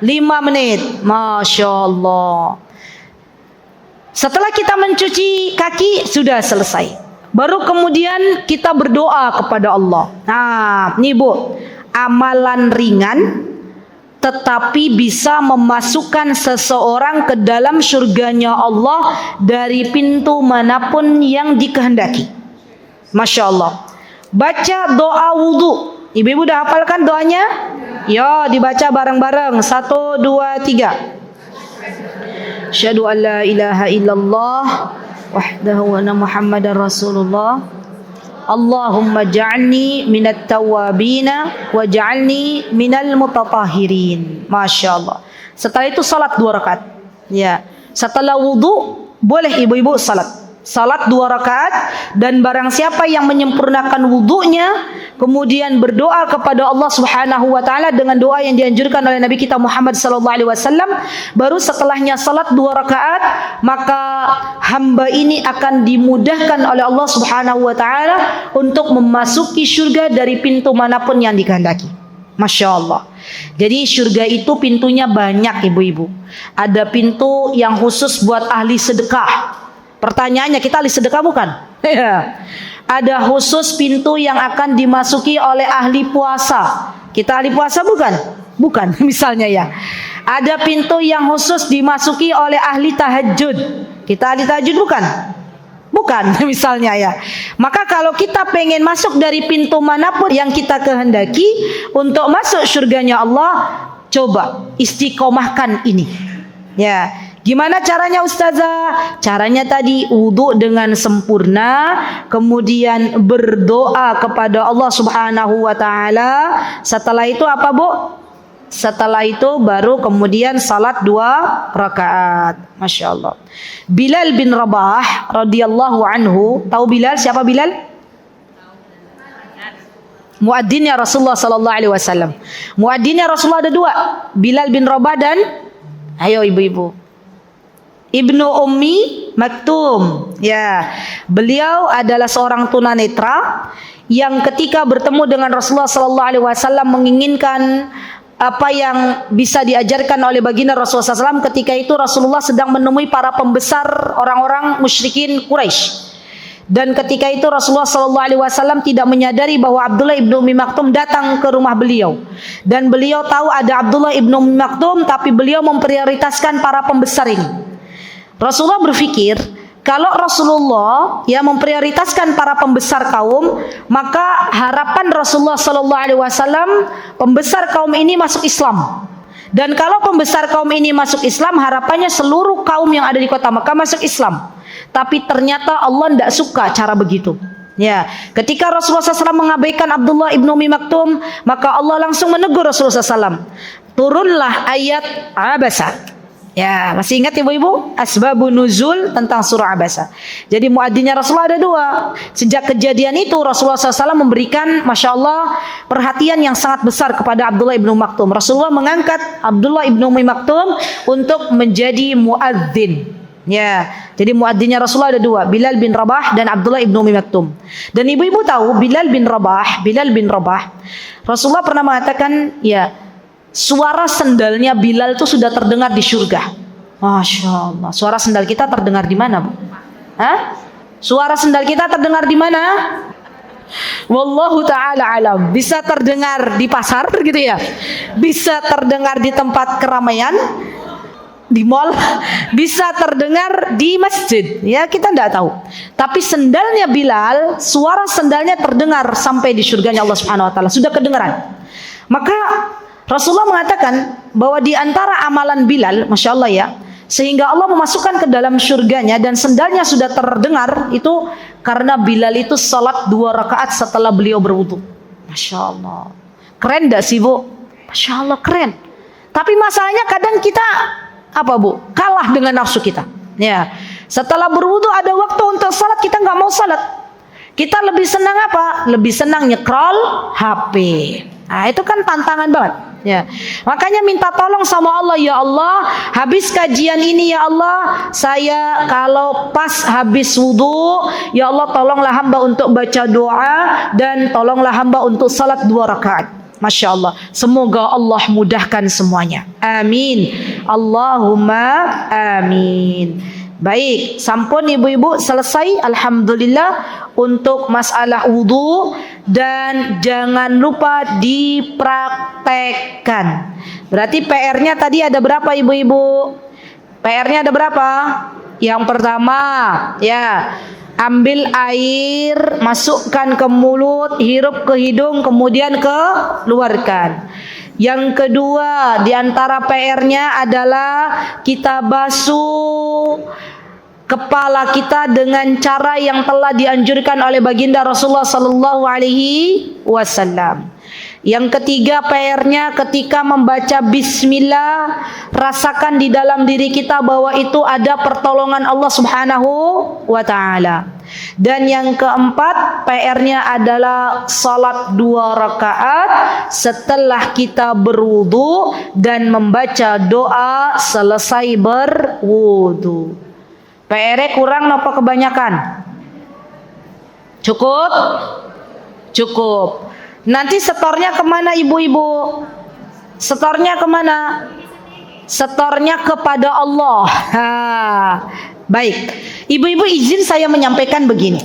5 menit. Masya Allah. Setelah kita mencuci kaki, sudah selesai. Baru kemudian kita berdoa kepada Allah. Nah, nih Bu, amalan ringan tetapi bisa memasukkan seseorang ke dalam surganya Allah dari pintu manapun yang dikehendaki. Masya Allah. Baca doa wudu. Ibu-ibu udah hafalkan doanya? Ya, dibaca bareng-bareng. 1, 2, 3. Asyhadu an la ilaha illallah wahdahu wa anna Muhammadar Rasulullah. Allahumma ja'alni minat tawabina wa ja'alni minal mutatahhirin. Masya Allah. Setelah itu salat 2 rakaat. Ya. Setelah wudu boleh ibu-ibu salat. salat 2 rakaat, dan barang siapa yang menyempurnakan wudunya kemudian berdoa kepada Allah Subhanahu wa taala dengan doa yang dianjurkan oleh Nabi kita Muhammad sallallahu alaihi wasallam, baru setelahnya salat 2 rakaat, maka hamba ini akan dimudahkan oleh Allah Subhanahu wa taala untuk memasuki surga dari pintu manapun yang dikehendaki. Masya Allah. Jadi surga itu pintunya banyak, ibu-ibu. Ada pintu yang khusus buat ahli sedekah. Pertanyaannya, kita ahli sedekah bukan? Ada khusus pintu yang akan dimasuki oleh ahli puasa. Kita ahli puasa bukan? Bukan, misalnya ya. Ada pintu yang khusus dimasuki oleh ahli tahajud. Kita ahli tahajud bukan? Bukan, misalnya ya. Maka kalau kita pengen masuk dari pintu manapun yang kita kehendaki untuk masuk surganya Allah, coba istiqomahkan ini. Ya. Gimana caranya Ustazah? Caranya tadi wudu dengan sempurna, kemudian berdoa kepada Allah Subhanahu wa taala. Setelah itu apa, Bu? Setelah itu baru kemudian salat 2 rakaat. Masya Allah. Bilal bin Rabah radhiyallahu anhu, tahu Bilal? Siapa Bilal? Muadzinnya Rasulullah sallallahu alaihi wasallam. Muadzinnya Rasulullah ada 2, Bilal bin Rabah dan, ayo ibu-ibu, Ibnu Ummi Maktum. Ya, beliau adalah seorang tunanetra yang ketika bertemu dengan Rasulullah sallallahu alaihi wasallam menginginkan apa yang bisa diajarkan oleh baginda Rasulullah SAW. Ketika itu Rasulullah sedang menemui para pembesar orang-orang musyrikin Quraisy. Dan ketika itu Rasulullah SAW tidak menyadari bahwa Abdullah ibnu Ummi Maktum datang ke rumah beliau. Dan beliau tahu ada Abdullah ibnu Ummi Maktum, tapi beliau memprioritaskan para pembesar ini. Rasulullah berpikir, kalau Rasulullah memprioritaskan para pembesar kaum, maka harapan Rasulullah sallallahu alaihi wasallam pembesar kaum ini masuk Islam. Dan kalau pembesar kaum ini masuk Islam, harapannya seluruh kaum yang ada di kota Makkah masuk Islam. Tapi ternyata Allah tidak suka cara begitu. Ya, ketika Rasulullah SAW mengabaikan Abdullah ibnu Ummi Maktum, maka Allah langsung menegur Rasulullah SAW. Turunlah ayat Abasa. Ya, masih ingat ibu-ibu? Asbabun nuzul tentang surah Abasa. Jadi muadzinnya Rasulullah ada 2. Sejak kejadian itu Rasulullah SAW memberikan, Masya Allah, perhatian yang sangat besar kepada Abdullah ibnu Maktum. Rasulullah mengangkat Abdullah ibnu Ummi Maktum untuk menjadi muadzin. Ya, jadi muadzinnya Rasulullah ada 2, Bilal bin Rabah dan Abdullah ibnu Ummi Maktum. Dan ibu-ibu tahu Bilal bin Rabah, Rasulullah pernah mengatakan, ya, suara sendalnya Bilal itu sudah terdengar di surga. Masya Allah. Suara sendal kita terdengar di mana, Bu? Hah? Suara sendal kita terdengar di mana? Wallahu ta'ala alam. Bisa terdengar di pasar gitu ya. Bisa terdengar di tempat keramaian, di mall, bisa terdengar di masjid. Ya, kita tidak tahu. Tapi sendalnya Bilal, suara sendalnya terdengar sampai di surganya Allah Subhanahu wa taala. Sudah kedengaran. Maka Rasulullah mengatakan bahwa di antara amalan Bilal, Masya Allah ya, sehingga Allah memasukkan ke dalam surganya dan sendalnya sudah terdengar, itu karena Bilal itu salat 2 rakaat setelah beliau berwudu. Masya Allah. Keren gak sih, Bu? Masya Allah, keren. Tapi masalahnya kadang kita, apa, Bu? Kalah dengan nafsu kita. Ya. Setelah berwudu ada waktu untuk salat, kita nggak mau salat. Kita lebih senang apa? Lebih senang nyekrol HP. Nah, itu kan tantangan banget. Ya, makanya minta tolong sama Allah, ya Allah, habis kajian ini ya Allah, saya kalau pas habis wudu, ya Allah tolonglah hamba untuk baca doa dan tolonglah hamba untuk salat 2 rakaat. Masya Allah, semoga Allah mudahkan semuanya. Amin. Allahumma amin. Baik, sampun ibu-ibu selesai, alhamdulillah, untuk masalah wudu. Dan jangan lupa dipraktekkan. Berarti PR-nya tadi ada berapa ibu-ibu? PR-nya ada berapa? Yang pertama, ya, ambil air, masukkan ke mulut, hirup ke hidung, kemudian keluarkan. Yang kedua, di antara PR-nya adalah kita basuh kepala kita dengan cara yang telah dianjurkan oleh baginda Rasulullah sallallahu alaihi wasallam. Yang ketiga PR-nya ketika membaca bismillah, rasakan di dalam diri kita bahwa itu ada pertolongan Allah Subhanahu wa taala. Dan yang keempat, PR-nya adalah salat 2 rakaat setelah kita berwudu dan membaca doa selesai berwudu. PR-nya kurang apa kebanyakan? Cukup? Cukup. Nanti setornya kemana ibu-ibu? Setornya kemana? Setornya kepada Allah. Baik, ibu-ibu izin saya menyampaikan begini.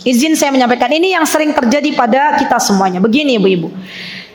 Izin saya menyampaikan ini yang sering terjadi pada kita semuanya. Begini ibu-ibu.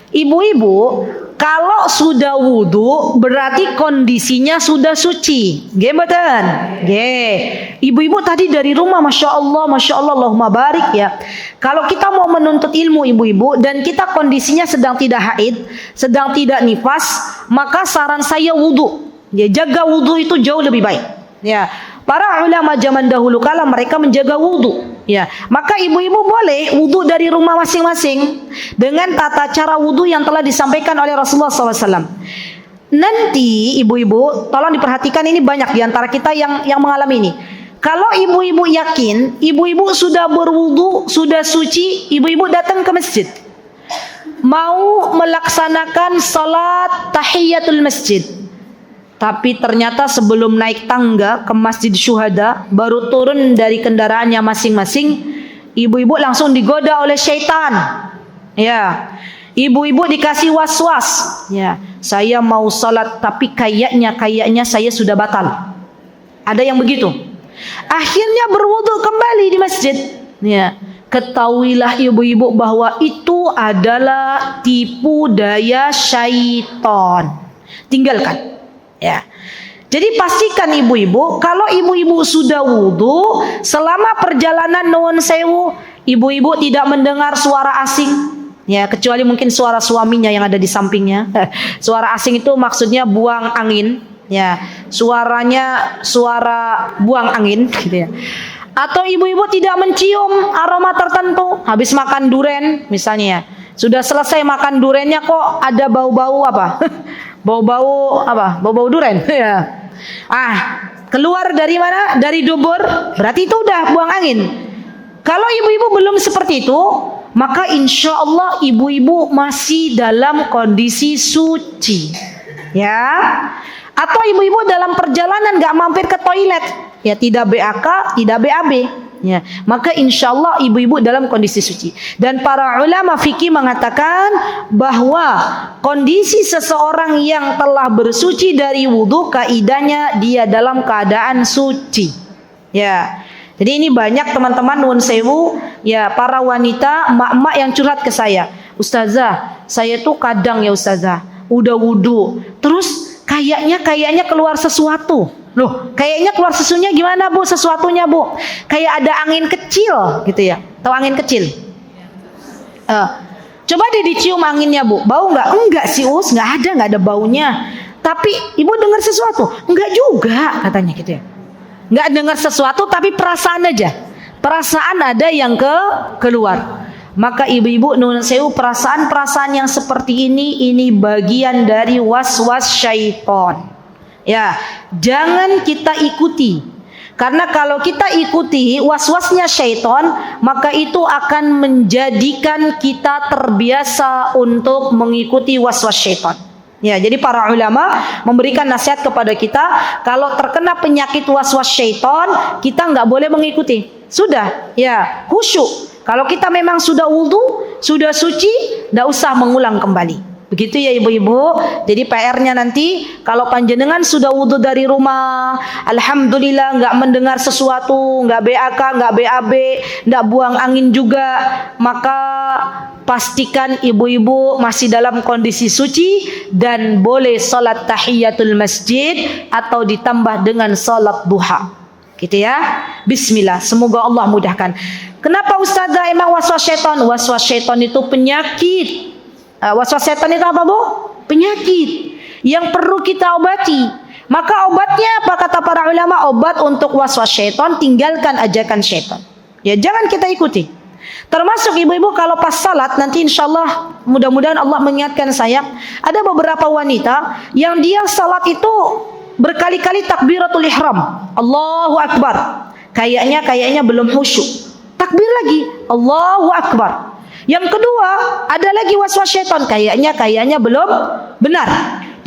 Ibu-ibu, kalau sudah wudu berarti kondisinya sudah suci. Nggih mboten? Nggih. Ibu-ibu tadi dari rumah Masya Allah, Allahumma barik ya. Kalau kita mau menuntut ilmu ibu-ibu dan kita kondisinya sedang tidak haid, sedang tidak nifas, maka saran saya wudu. Ya, jaga wudu itu jauh lebih baik. Ya. Para ulama zaman dahulu kala mereka menjaga wudu, ya. Maka ibu-ibu boleh wudu dari rumah masing-masing dengan tata cara wudu yang telah disampaikan oleh Rasulullah SAW. Nanti ibu-ibu, tolong diperhatikan, ini banyak di antara kita yang mengalami ini. Kalau ibu-ibu yakin, ibu-ibu sudah berwudu, sudah suci, ibu-ibu datang ke masjid, mau melaksanakan salat tahiyatul masjid. Tapi ternyata sebelum naik tangga ke Masjid Syuhada, baru turun dari kendaraannya masing-masing, ibu-ibu langsung digoda oleh syaitan. Ya, ibu-ibu dikasih was-was. Ya, saya mau salat tapi kayaknya saya sudah batal. Ada yang begitu. Akhirnya berwudu kembali di masjid. Ya, ketahuilah ibu-ibu bahwa itu adalah tipu daya syaitan. Tinggalkan. Ya. Jadi pastikan ibu-ibu, kalau ibu-ibu sudah wudu, selama perjalanan nuwun sewu, ibu-ibu tidak mendengar suara asing. Ya, kecuali mungkin suara suaminya yang ada di sampingnya. Suara asing itu maksudnya buang angin, ya. Suaranya suara buang angin gitu ya. Atau ibu-ibu tidak mencium aroma tertentu habis makan duren misalnya. Sudah selesai makan durennya kok ada bau-bau apa? Bau-bau apa? Bau-bau duren. Ya. Keluar dari mana? Dari dubur. Berarti itu udah buang angin. Kalau ibu-ibu belum seperti itu, maka insya Allah ibu-ibu masih dalam kondisi suci. Ya. Atau ibu-ibu dalam perjalanan nggak mampir ke toilet, ya tidak BAK, tidak BAB. Ya, maka insya Allah ibu-ibu dalam kondisi suci. Dan para ulama fikih mengatakan bahwa kondisi seseorang yang telah bersuci dari wudu, kaidahnya dia dalam keadaan suci. Ya, jadi ini banyak teman-teman nuwun sewu, ya para wanita, mak-mak yang curhat ke saya, Ustazah, saya tuh kadang ya Ustazah, udah wudu, terus kayaknya keluar sesuatu. Loh, kayaknya keluar susunya gimana Bu? Sesuatunya Bu, kayak ada angin kecil gitu ya. Tahu angin kecil? Coba deh dicium anginnya Bu, bau nggak? Enggak sih Us, nggak ada baunya. Tapi Ibu dengar sesuatu? Enggak juga katanya gitu ya. Nggak dengar sesuatu tapi perasaan aja. Perasaan ada yang keluar. Maka ibu-ibu nuwun sewu, perasaan-perasaan yang seperti ini bagian dari was-was syaitan. Ya, jangan kita ikuti. Karena kalau kita ikuti was-wasnya syaitan, maka itu akan menjadikan kita terbiasa untuk mengikuti was-was syaitan. Ya, jadi para ulama memberikan nasihat kepada kita, kalau terkena penyakit was-was syaitan, kita nggak boleh mengikuti. Sudah, ya, khusyuk. Kalau kita memang sudah wudu, sudah suci, nggak usah mengulang kembali. Begitu ya ibu-ibu. Jadi PR-nya nanti, kalau panjenengan sudah wudu dari rumah, alhamdulillah nggak mendengar sesuatu, nggak BAK, nggak BAB, nggak buang angin juga, maka pastikan ibu-ibu masih dalam kondisi suci dan boleh salat tahiyatul masjid atau ditambah dengan salat duha. Gitu ya. Bismillah, semoga Allah mudahkan. Kenapa Ustazah emang waswas syaitan? Waswas syaitan itu penyakit. Waswas setan itu apa Bu? Penyakit yang perlu kita obati. Maka obatnya apa kata para ulama? Obat untuk waswas syaitan, tinggalkan ajakan syaitan. Ya, jangan kita ikuti. Termasuk ibu-ibu kalau pas salat nanti insyaallah mudah-mudahan Allah mengingatkan saya, ada beberapa wanita yang dia salat itu berkali-kali takbiratul ihram. Allahu akbar. Kayaknya belum khusyuk. Takbir lagi, Allahu akbar. Yang kedua, ada lagi waswas syaitan. Kayaknya belum benar.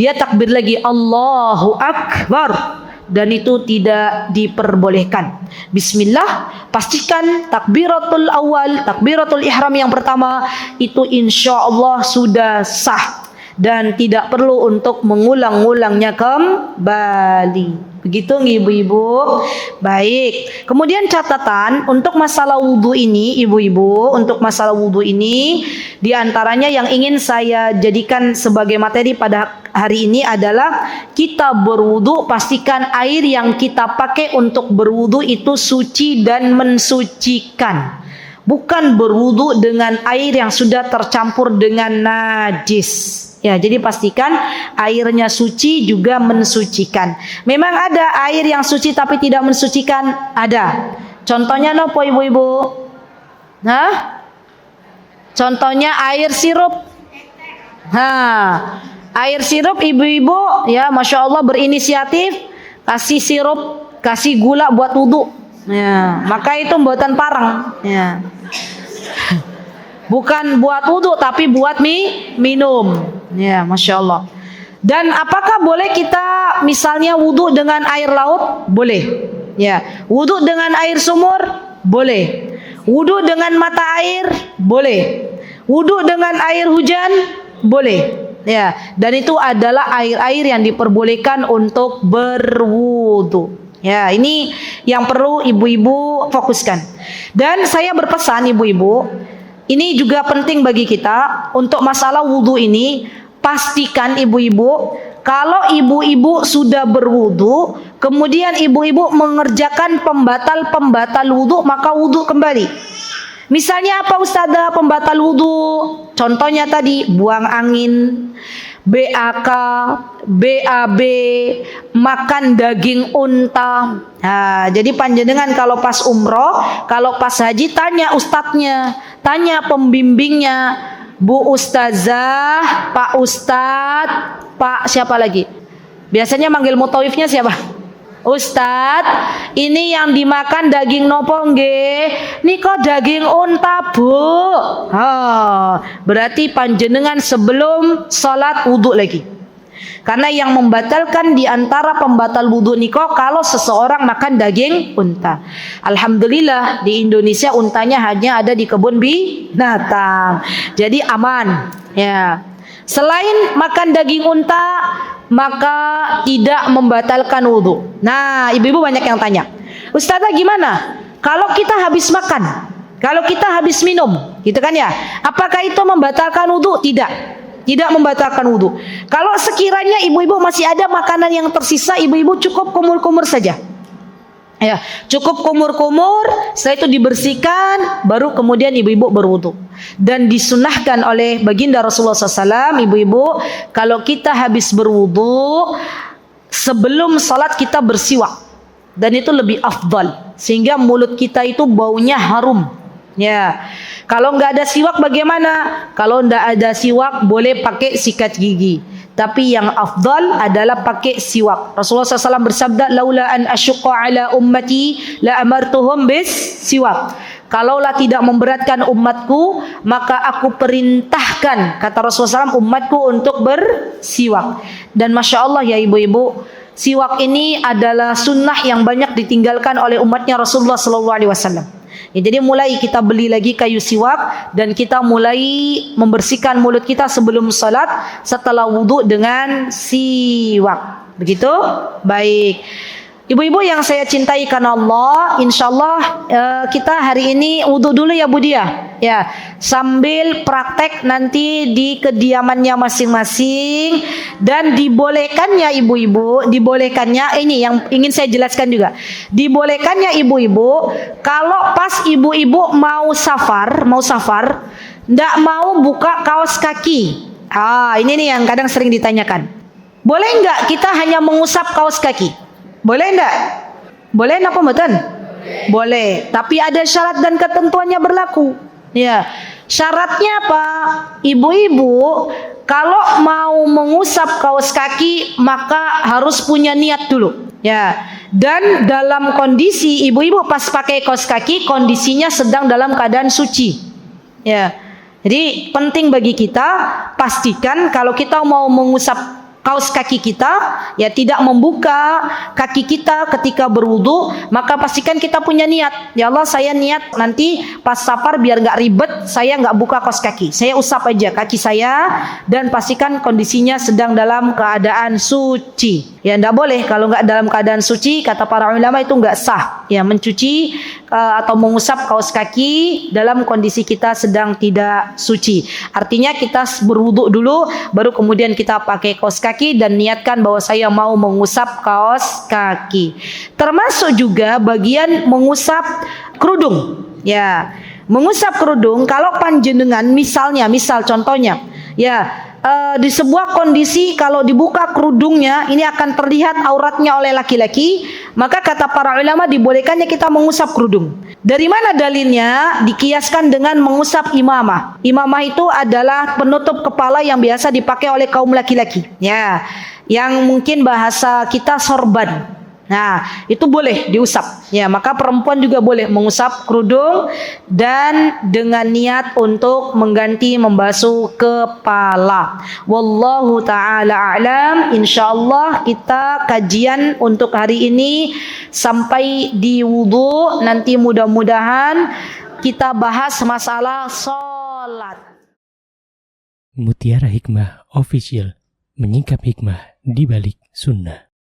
Dia takbir lagi, Allahu akbar. Dan itu tidak diperbolehkan. Bismillah, pastikan takbiratul awal, takbiratul ihram yang pertama itu insya Allah sudah sah dan tidak perlu untuk mengulang-ulangnya kembali. Begitu ibu-ibu. Baik. Kemudian catatan untuk masalah wudu ini, ibu-ibu, untuk masalah wudu ini diantaranya yang ingin saya jadikan sebagai materi pada hari ini adalah kita berwudu pastikan air yang kita pakai untuk berwudu itu suci dan mensucikan. Bukan berwudu dengan air yang sudah tercampur dengan najis. Ya, jadi pastikan airnya suci juga mensucikan. Memang ada air yang suci tapi tidak mensucikan, ada. Contohnya nopo ibu-ibu? Nah, contohnya air sirup. Air sirup ibu-ibu ya, masya Allah berinisiatif kasih sirup, kasih gula buat wudu. Ya, maka itu buatan parang. Ya. Bukan buat wudu tapi buat minum. Ya, masya Allah. Dan apakah boleh kita misalnya wudu dengan air laut? Boleh. Ya, wudu dengan air sumur? Boleh. Wudu dengan mata air? Boleh. Wudu dengan air hujan? Boleh. Ya, dan itu adalah air-air yang diperbolehkan untuk berwudu. Ya, ini yang perlu ibu-ibu fokuskan. Dan saya berpesan ibu-ibu, ini juga penting bagi kita untuk masalah wudu ini. Pastikan ibu-ibu, kalau ibu-ibu sudah berwudu, kemudian ibu-ibu mengerjakan pembatal wudu, maka wudu kembali. Misalnya apa Ustazah pembatal wudu? Contohnya tadi buang angin, BAK, BAB, makan daging unta. Nah, jadi panjenengan kalau pas umroh, kalau pas haji tanya ustadznya, tanya pembimbingnya, Bu Ustazah, Pak Ustadz, Pak siapa lagi? Biasanya manggil mutawifnya siapa? Ustadz, ini yang dimakan daging nopo nggih? Niko daging unta, Bu. Berarti panjenengan sebelum salat wudu lagi. Karena yang membatalkan di antara pembatal wudu niko kalau seseorang makan daging unta. Alhamdulillah di Indonesia untanya hanya ada di kebun binatang. Jadi aman. Ya. Selain makan daging unta, maka tidak membatalkan wudu. Nah, ibu-ibu banyak yang tanya, Ustazah gimana? Kalau kita habis makan, kalau kita habis minum, gitu kan ya? Apakah itu membatalkan wudu? Tidak membatalkan wudu. Kalau sekiranya ibu-ibu masih ada makanan yang tersisa, ibu-ibu cukup kumur-kumur saja. Ya, cukup kumur-kumur, setelah itu dibersihkan, baru kemudian ibu-ibu berwudu. Dan disunahkan oleh baginda Rasulullah SAW, ibu-ibu, kalau kita habis berwudu, sebelum salat kita bersiwak. Dan itu lebih afdal, sehingga mulut kita itu baunya harum. Ya, kalau nggak ada siwak bagaimana? Kalau nggak ada siwak boleh pakai sikat gigi. Tapi yang afdal adalah pakai siwak. Rasulullah SAW bersabda, "Laula an asyqa ala ummati la amartuhum bis siwak." Kalaulah tidak memberatkan umatku, maka aku perintahkan, kata Rasulullah SAW, umatku untuk bersiwak. Dan masya Allah ya ibu-ibu, siwak ini adalah sunnah yang banyak ditinggalkan oleh umatnya Rasulullah SAW. Ya, jadi mulai kita beli lagi kayu siwak dan kita mulai membersihkan mulut kita sebelum salat setelah wudu dengan siwak. Begitu? Baik. Ibu-ibu yang saya cintai karena Allah, insyaallah kita hari ini wudu dulu ya Bu Dia. Ya, sambil praktek nanti di kediamannya masing-masing. Dan dibolehkannya ibu-ibu, dibolehkannya ini yang ingin saya jelaskan juga. Dibolehkannya ibu-ibu kalau pas ibu-ibu mau safar, ndak mau buka kaos kaki. Ini nih yang kadang sering ditanyakan. Boleh nggak kita hanya mengusap kaos kaki? Boleh enggak? Boleh apa betul? Boleh. Tapi ada syarat dan ketentuannya berlaku. Ya, syaratnya apa? Ibu-ibu kalau mau mengusap kaos kaki maka harus punya niat dulu. Ya, dan dalam kondisi ibu-ibu pas pakai kaos kaki kondisinya sedang dalam keadaan suci. Ya, jadi penting bagi kita pastikan kalau kita mau mengusap kaos kaki kita, ya tidak membuka kaki kita ketika berwudu, maka pastikan kita punya niat. Ya Allah, saya niat nanti pas safar biar nggak ribet, saya nggak buka kaos kaki, saya usap aja kaki saya, dan pastikan kondisinya sedang dalam keadaan suci. Ya nggak boleh kalau nggak dalam keadaan suci, kata para ulama itu nggak sah. Ya mencuci atau mengusap kaos kaki dalam kondisi kita sedang tidak suci. Artinya kita berwudu dulu, baru kemudian kita pakai kaos kaki dan niatkan bahwa saya mau mengusap kaos kaki. Termasuk juga bagian mengusap kerudung. Ya, mengusap kerudung kalau panjenengan misal contohnya, ya di sebuah kondisi kalau dibuka kerudungnya ini akan terlihat auratnya oleh laki-laki, maka kata para ulama dibolehkannya kita mengusap kerudung. Dari mana dalilnya? Dikiaskan dengan mengusap imamah. Imamah itu adalah penutup kepala yang biasa dipakai oleh kaum laki-laki, ya, yang mungkin bahasa kita sorban. Nah, itu boleh diusap. Ya, maka perempuan juga boleh mengusap kerudung dan dengan niat untuk mengganti membasuh kepala. Wallahu taala a'lam. Insyaallah kita kajian untuk hari ini sampai di wudu. Nanti mudah-mudahan kita bahas masalah sholat. Mutiara Hikmah Official, menyingkap hikmah di balik sunnah.